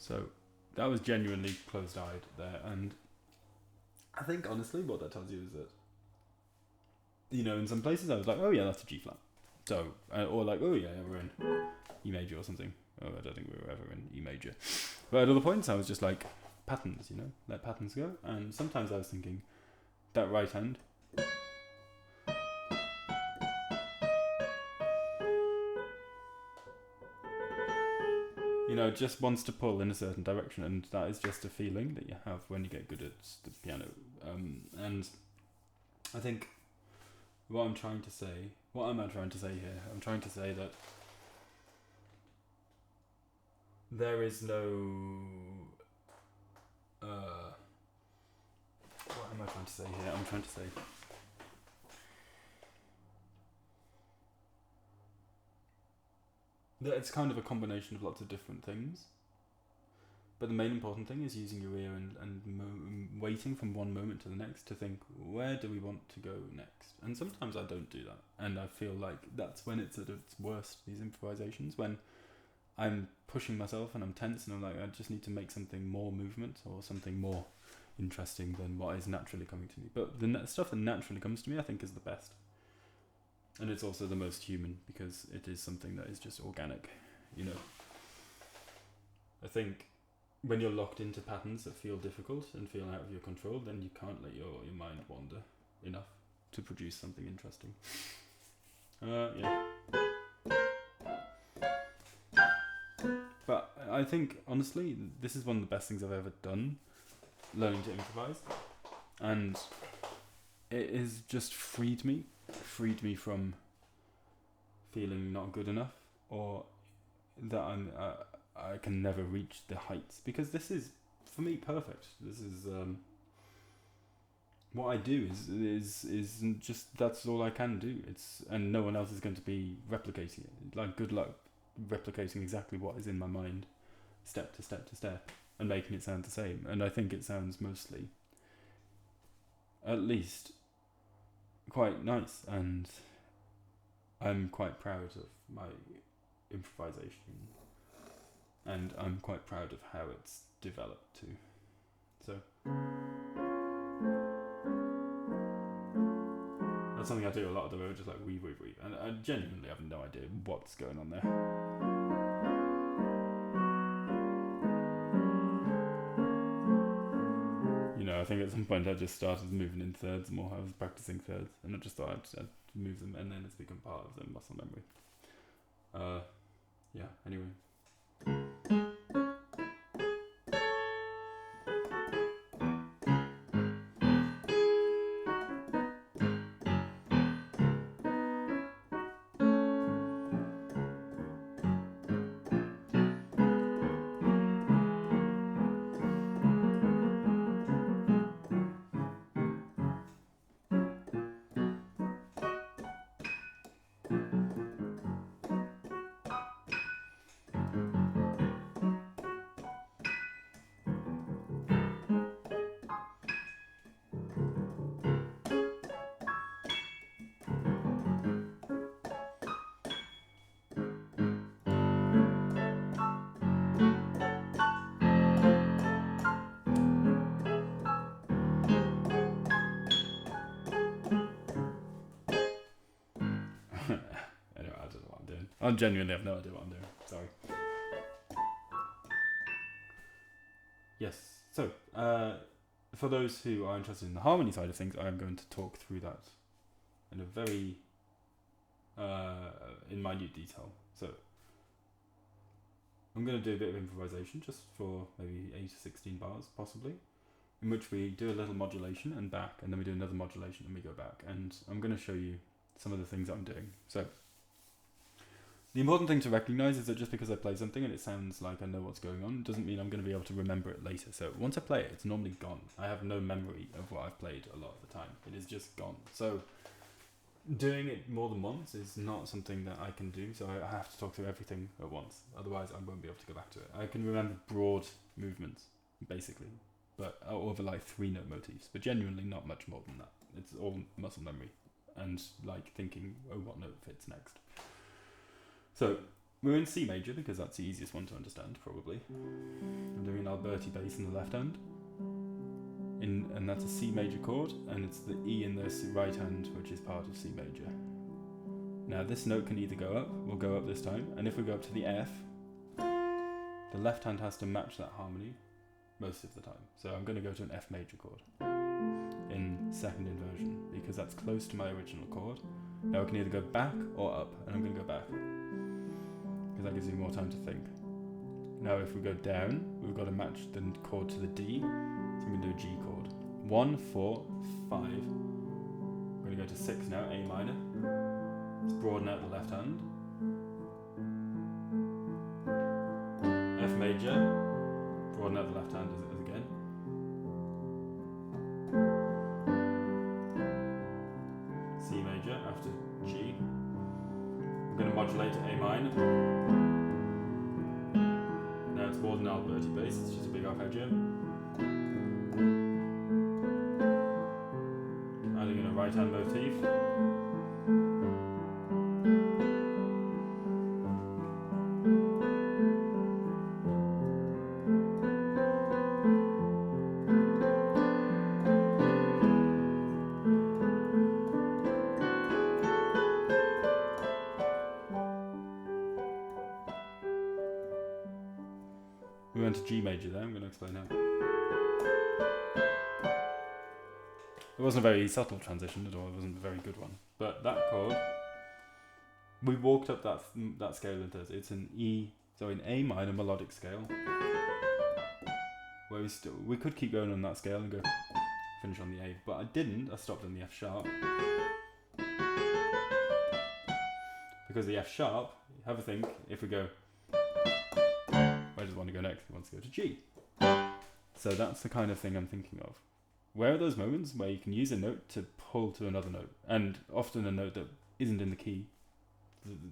Speaker 1: So that was genuinely closed-eyed there, and I think honestly what that tells you is that, you know, in some places I was like, oh yeah, that's a G flat. So, or like, oh yeah, we're in E major or something. Oh, I don't think we were ever in E major. But at other points I was just like, patterns, you know, let patterns go. And sometimes I was thinking, that right hand, you know, just wants to pull in a certain direction, and that is just a feeling that you have when you get good at the piano. And I think what am I trying to say here? I'm trying to say that there is no... what am I trying to say here? I'm trying to say... that it's kind of a combination of lots of different things. But the main important thing is using your ear and waiting from one moment to the next to think, where do we want to go next? And sometimes I don't do that. And I feel like that's when it's at its worst, these improvisations, when I'm pushing myself and I'm tense and I'm like, I just need to make something more movement or something more interesting than what is naturally coming to me. But the stuff that naturally comes to me, I think, is the best. And it's also the most human because it is something that is just organic, you know. I think when you're locked into patterns that feel difficult and feel out of your control, then you can't let your mind wander enough to produce something interesting. Yeah. But I think, honestly, this is one of the best things I've ever done, learning to improvise. And it has just freed me from feeling not good enough, or that I can never reach the heights, because this is, for me, perfect. This is what I do is just, that's all I can do. And no one else is going to be replicating it. Like, good luck replicating exactly what is in my mind, step to step to step, and making it sound the same. And I think it sounds mostly, at least, quite nice, and I'm quite proud of my improvisation, and I'm quite proud of how it's developed too. So that's something I do a lot of the way, just like weave, and I genuinely have no idea what's going on there. You know, I think at some point I just started moving in thirds more. I was practicing thirds, and I just thought I'd move them, and then it's become part of the muscle memory. Yeah, anyway. Anyway, I don't know what I'm doing. I genuinely have no idea what I'm doing. Sorry. Yes. So, for those who are interested in the harmony side of things, I'm going to talk through that in a very in minute detail. So, I'm going to do a bit of improvisation, just for maybe 8 to 16 bars, possibly, in which we do a little modulation and back, and then we do another modulation and we go back. And I'm going to show you some of the things I'm doing. So, the important thing to recognise is that just because I play something and it sounds like I know what's going on, doesn't mean I'm going to be able to remember it later. So once I play it, it's normally gone. I have no memory of what I've played a lot of the time. It is just gone. So doing it more than once is not something that I can do. So I have to talk through everything at once. Otherwise, I won't be able to go back to it. I can remember broad movements, basically, but over like 3-note motifs, but genuinely not much more than that. It's all muscle memory and like thinking, oh, what note fits next. So we're in C major because that's the easiest one to understand, probably. I'm doing an Alberti bass in the left hand. And that's a C major chord, and it's the E in the right hand, which is part of C major. Now this note can either go up, we'll go up this time, and if we go up to the F, the left hand has to match that harmony most of the time. So I'm going to go to an F major chord in second inversion, because that's close to my original chord. Now I can either go back or up, and I'm going to go back, because that gives me more time to think. Now if we go down, we've got to match the chord to the D, so I'm going to do a G chord. 1, 4, 5. We're going to go to 6 now, A minor. Let's broaden out the left hand. F major, broaden out the left hand as again. C major after G. I'm going to modulate to A minor. Now it's more than Alberti bass, it's just a big arpeggio. Adding in a right hand motif. We went to G major there, I'm going to explain how. It wasn't a very subtle transition at all, it wasn't a very good one. But that chord, we walked up that scale into it. It's an E, so an A minor melodic scale. Where we could keep going on that scale and go finish on the A, but I didn't, I stopped on the F sharp. Because the F sharp, have a think, if we go, where does it want to go next? It wants to go to G. So that's the kind of thing I'm thinking of. Where are those moments where you can use a note to pull to another note, and often a note that isn't in the key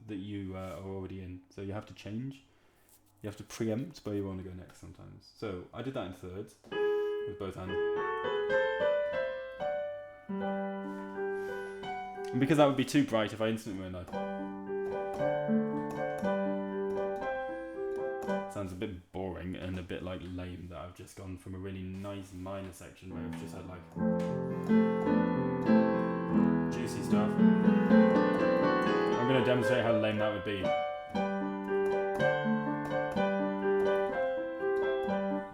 Speaker 1: that you are already in. So you have to change. You have to preempt where you want to go next sometimes. So I did that in thirds with both hands. And because that would be too bright if I instantly went like... Sounds a bit boring and a bit like lame that I've just gone from a really nice minor section where I've just had like juicy stuff. I'm going to demonstrate how lame that would be.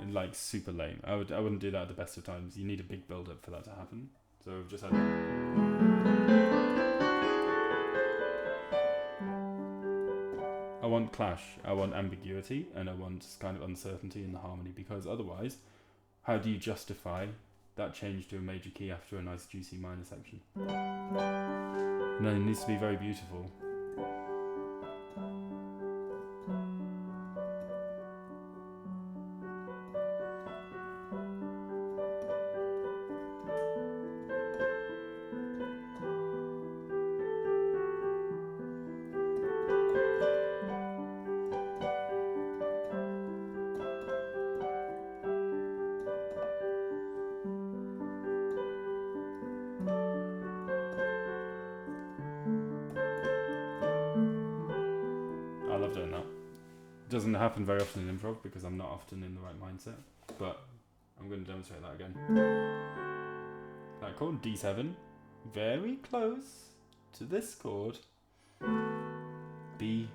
Speaker 1: And like super lame. I wouldn't do that at the best of times. You need a big build up for that to happen. So I've just had... I want clash, I want ambiguity, and I want kind of uncertainty in the harmony, because otherwise, how do you justify that change to a major key after a nice juicy minor section? No, it needs to be very beautiful. I love doing that. It doesn't happen very often in improv because I'm not often in the right mindset, but I'm going to demonstrate that again. That chord, D7, very close to this chord, B7,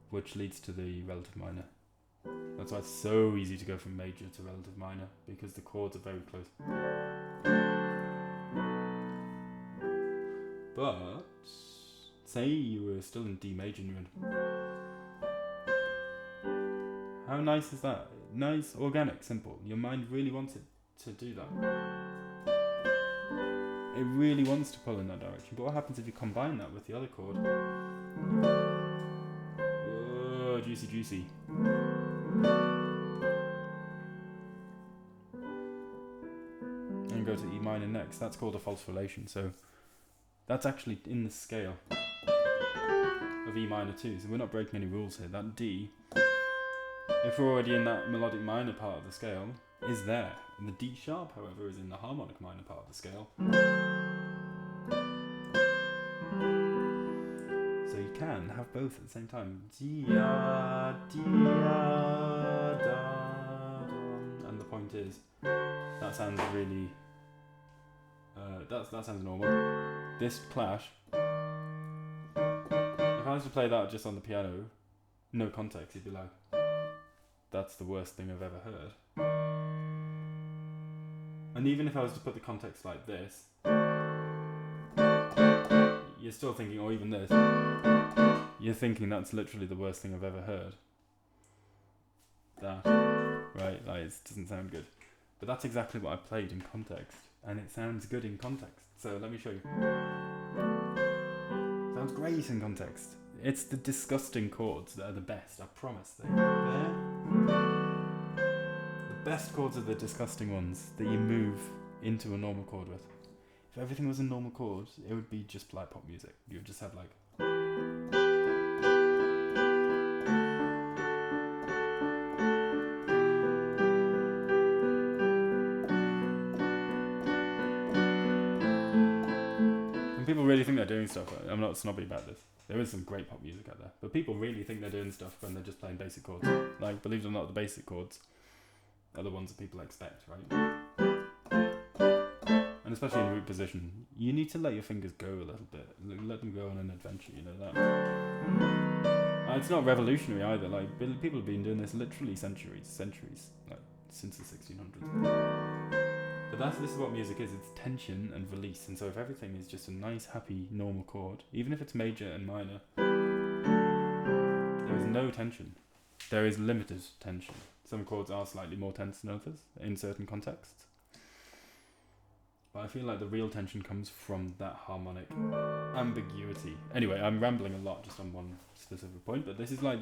Speaker 1: which leads to the relative minor. That's why it's so easy to go from major to relative minor, because the chords are very close. But say you were still in D major and you went... How nice is that? Nice, organic, simple. Your mind really wants it to do that. It really wants to pull in that direction. But what happens if you combine that with the other chord? Whoa, juicy, juicy. And go to E minor next. That's called a false relation. So that's actually in the scale of E minor too. So we're not breaking any rules here. That D, if we're already in that melodic minor part of the scale, is there. And the D sharp, however, is in the harmonic minor part of the scale. So you can have both at the same time. Dia, dia, da, da. And the point is, that sounds really. That sounds normal. This clash. If I was to play that just on the piano, no context, you'd be like, that's the worst thing I've ever heard. And even if I was to put the context like this, you're still thinking, or even this, you're thinking that's literally the worst thing I've ever heard. That, right? Like, it doesn't sound good. But that's exactly what I played in context, and it sounds good in context. So let me show you. Sounds great in context. It's the disgusting chords that are the best, I promise. The best chords are the disgusting ones that you move into a normal chord with. If everything was a normal chord, it would be just like pop music. You would just have like... And people really think they're doing stuff. I'm not snobby about this. There is some great pop music out there. But people really think they're doing stuff when they're just playing basic chords. Like, believe it or not, the basic chords are the ones that people expect, right? And especially in root position, you need to let your fingers go a little bit. Let them go on an adventure, you know that. It's not revolutionary either. Like, people have been doing this literally centuries, like since the 1600s. But this is what music is. It's tension and release. And so if everything is just a nice, happy, normal chord, even if it's major and minor, there is no tension. There is limited tension. Some chords are slightly more tense than others in certain contexts. But I feel like the real tension comes from that harmonic ambiguity. Anyway, I'm rambling a lot just on one specific point, but this is like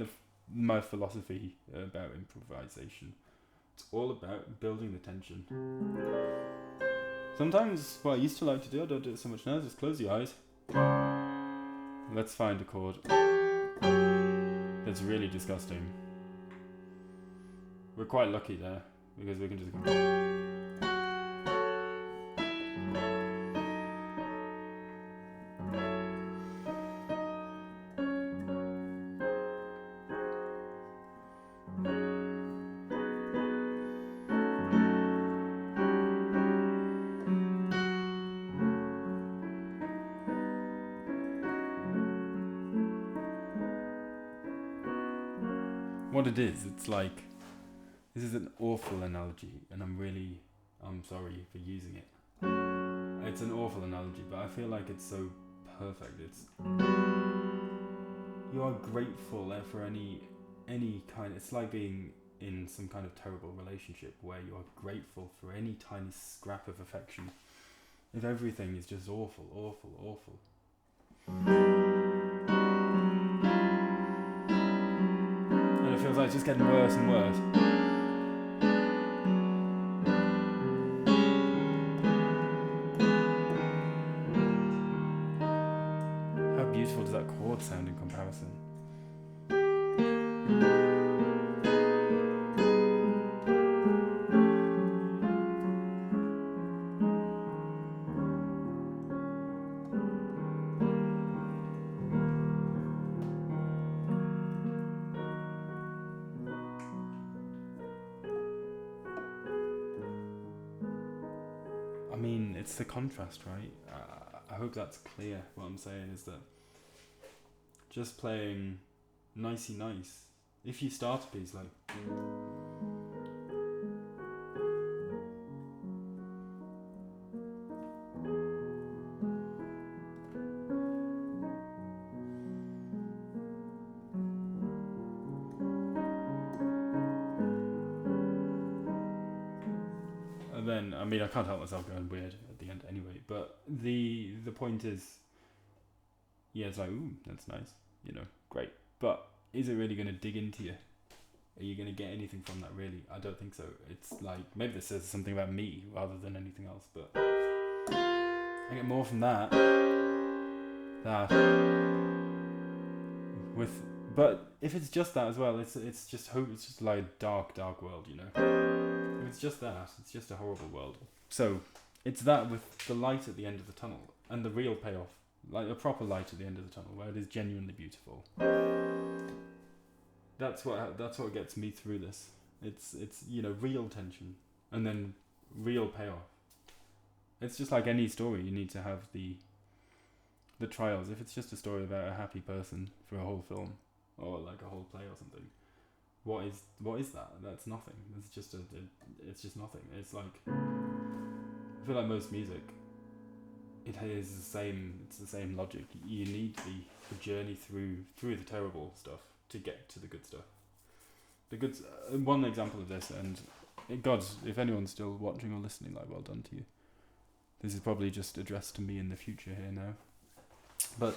Speaker 1: my philosophy about improvisation. It's all about building the tension. Sometimes what I used to like to do, I don't do it so much now, just close your eyes. Let's find a chord that's really disgusting. We're quite lucky there, because we can just go... What it is, it's like, this is an awful analogy, and I'm sorry for using it. It's an awful analogy, but I feel like it's so perfect. You are grateful for any kind. It's like being in some kind of terrible relationship where you are grateful for any tiny scrap of affection. If everything is just awful, awful, awful. And it feels like it's just getting worse and worse. How beautiful does that chord sound in comparison? I mean, it's the contrast, right? I hope that's clear. What I'm saying is that just playing nicey nice. If you start a piece like... And then, I mean, I can't help myself going weird at the end anyway, but the point is, yeah, it's like, ooh, that's nice, you know, great. But is it really going to dig into you? Are you going to get anything from that, really? I don't think so. It's like, maybe this says something about me rather than anything else, but I get more from that. But if it's just that as well, it's just hope. It's just like a dark world, you know. If it's just that, it's just a horrible world. So it's that with the light at the end of the tunnel, and the real payoff like a proper light at the end of the tunnel, where it is genuinely beautiful. That's what gets me through this. It's real tension, and then real payoff. It's just like any story, you need to have the trials. If it's just a story about a happy person for a whole film, or like a whole play or something, what is that? That's nothing. It's just it's just nothing. It's like, I feel like most music, it is the same. It's the same logic. You need the journey through the terrible stuff to get to the good stuff. The good. One example of this, and God, if anyone's still watching or listening, like, well done to you. This is probably just addressed to me in the future here now. But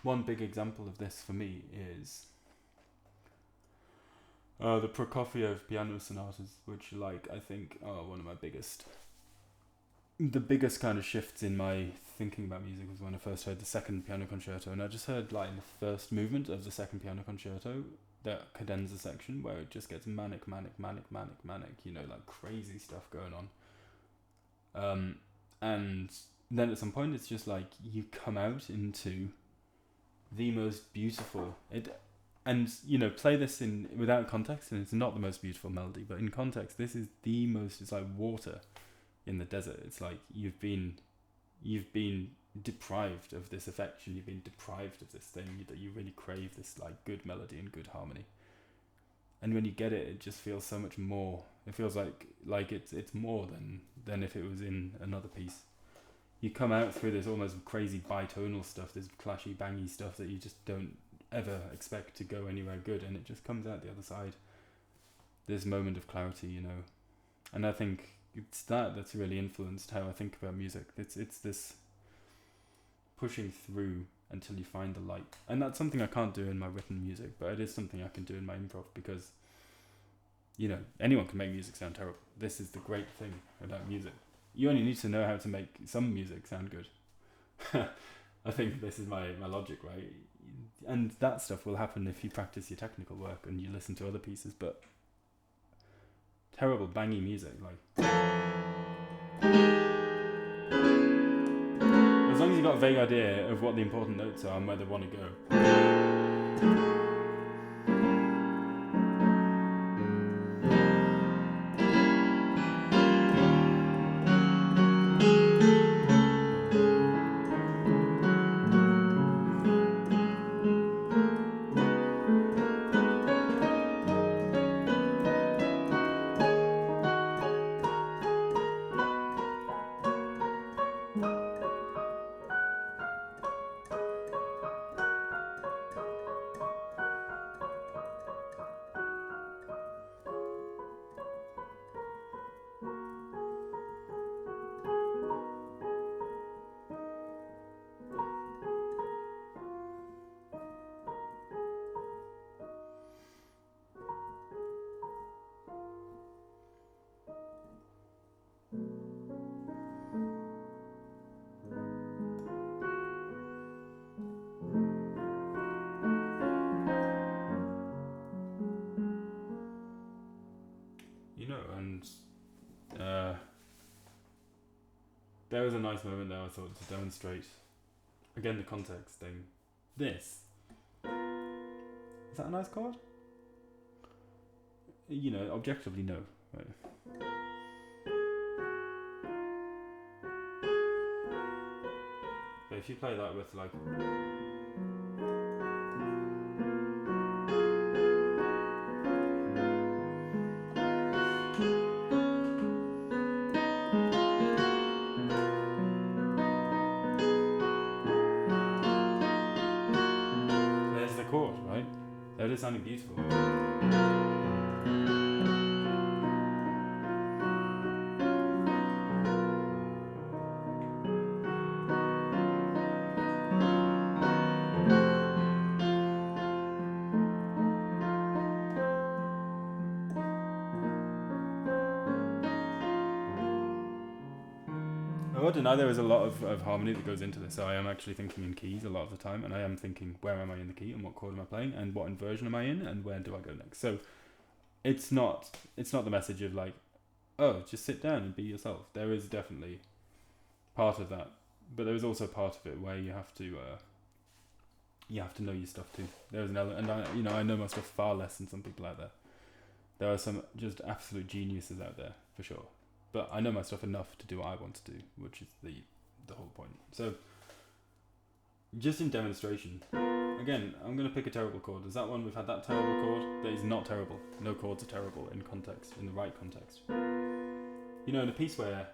Speaker 1: one big example of this for me is the Prokofiev piano sonatas, which, like, I think are one of my biggest. The biggest kind of shifts in my thinking about music was when I first heard the second piano concerto, and I just heard, like, in the first movement of the second piano concerto, that cadenza section where it just gets manic, like crazy stuff going on. And then at some point it's just like you come out into the most beautiful play this in without context, and it's not the most beautiful melody, but in context this is the most. It's like water in the desert. It's like you've been deprived of this affection, you've been deprived of this thing that you really crave, this like good melody and good harmony, and when you get it, it just feels so much more. It feels like it's more than if it was in another piece. You come out through this almost crazy bitonal stuff, this clashy bangy stuff that you just don't ever expect to go anywhere good, and it just comes out the other side, this moment of clarity, and I think it's that's really influenced how I think about music. It's this pushing through until you find the light, and that's something I can't do in my written music, but it is something I can do in my improv, because anyone can make music sound terrible. This is the great thing about music. You only need to know how to make some music sound good. I think this is my logic, right? And that stuff will happen if you practice your technical work and you listen to other pieces, but terrible bangy music, like, as long as you've got a vague idea of what the important notes are and where they want to go. There was a nice moment there, I thought, to demonstrate again the context thing. This is that a nice chord? Objectively no, right? But if you play that with like chord, right? That is sounding beautiful. I wouldn't deny there is a lot of harmony that goes into this, so I am actually thinking in keys a lot of the time, and I am thinking, where am I in the key, and what chord am I playing, and what inversion am I in, and where do I go next? So it's not the message of like, oh, just sit down and be yourself. There is definitely part of that but there is also part of it where you have to know your stuff too. There's an element, and I know my stuff far less than some people out there. There are some just absolute geniuses out there for sure, but I know my stuff enough to do what I want to do, which is the whole point. So, just in demonstration, again, I'm going to pick a terrible chord. Is that one? We've had that terrible chord. That is not terrible. No chords are terrible in context, in the right context. In a piece where,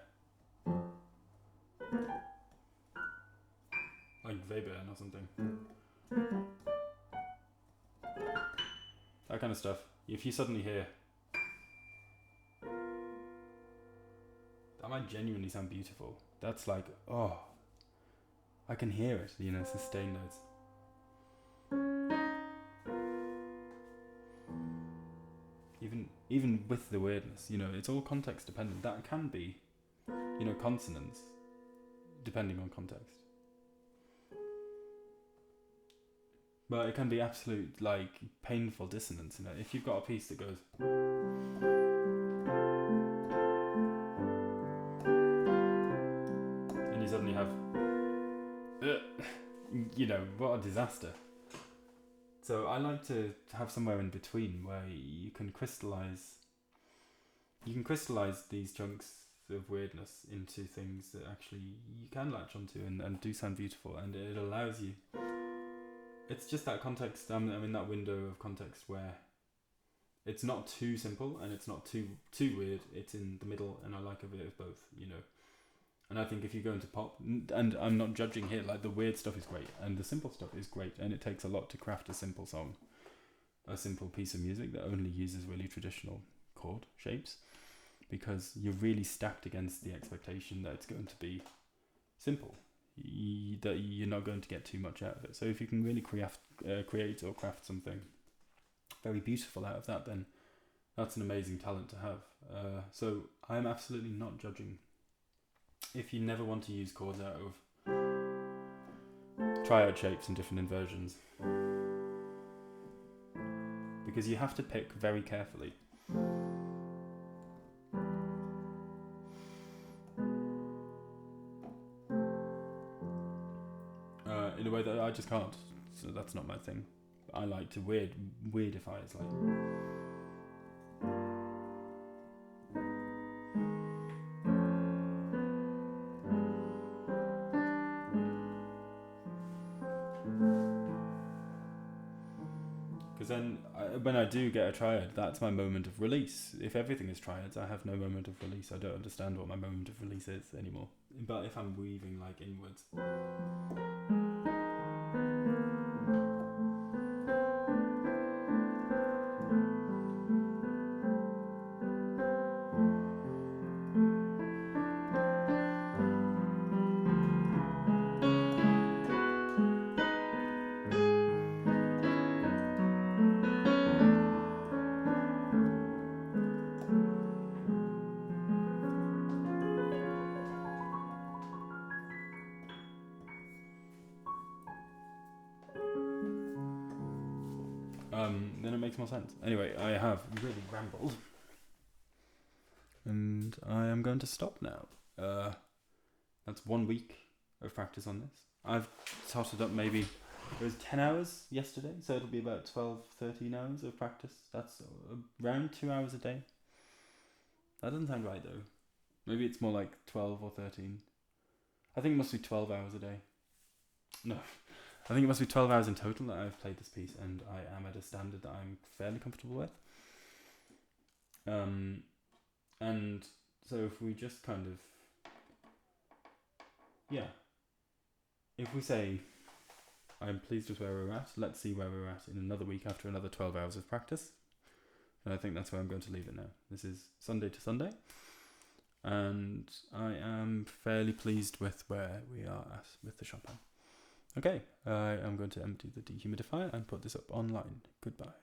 Speaker 1: like Webern or something, that kind of stuff. If you suddenly hear, that might genuinely sound beautiful. That's like, oh, I can hear it, sustained notes. Even with the weirdness, it's all context dependent. That can be, consonants, depending on context. But it can be absolute, like, painful dissonance, if you've got a piece that goes, and you suddenly have, what a disaster. So I like to have somewhere in between where you can crystallize these chunks of weirdness into things that actually you can latch onto and do sound beautiful, and it allows you. It's just that context. I'm in that window of context where it's not too simple and it's not too weird. It's in the middle, and I like a bit of both, And I think if you go into pop, and I'm not judging here, like the weird stuff is great and the simple stuff is great, and it takes a lot to craft a simple song, a simple piece of music that only uses really traditional chord shapes, because you're really stacked against the expectation that it's going to be simple. That you're not going to get too much out of it. So if you can really create or craft something very beautiful out of that, then that's an amazing talent to have. So I'm absolutely not judging. If you never want to use chords out of, try out shapes and different inversions, because you have to pick very carefully. In a way that I just can't, so that's not my thing. I like to weirdify. It's like, because then when I do get a triad, that's my moment of release. If everything is triads, I have no moment of release. I don't understand what my moment of release is anymore. But if I'm weaving like inwards, then it makes more sense. Anyway, I have really rambled, and I am going to stop now. That's 1 week of practice on this. I've totted up maybe, it was 10 hours yesterday, so it'll be about 12, 13 hours of practice. That's around 2 hours a day. That doesn't sound right though. Maybe it's more like 12 or 13. I think it must be 12 hours a day. No. I think it must be 12 hours in total that I've played this piece, and I am at a standard that I'm fairly comfortable with. And so if we just kind of, if we say, I'm pleased with where we're at, let's see where we're at in another week after another 12 hours of practice. And I think that's where I'm going to leave it now. This is Sunday to Sunday, and I am fairly pleased with where we are at with the Chopin. Okay, I'm going to empty the dehumidifier and put this up online. Goodbye.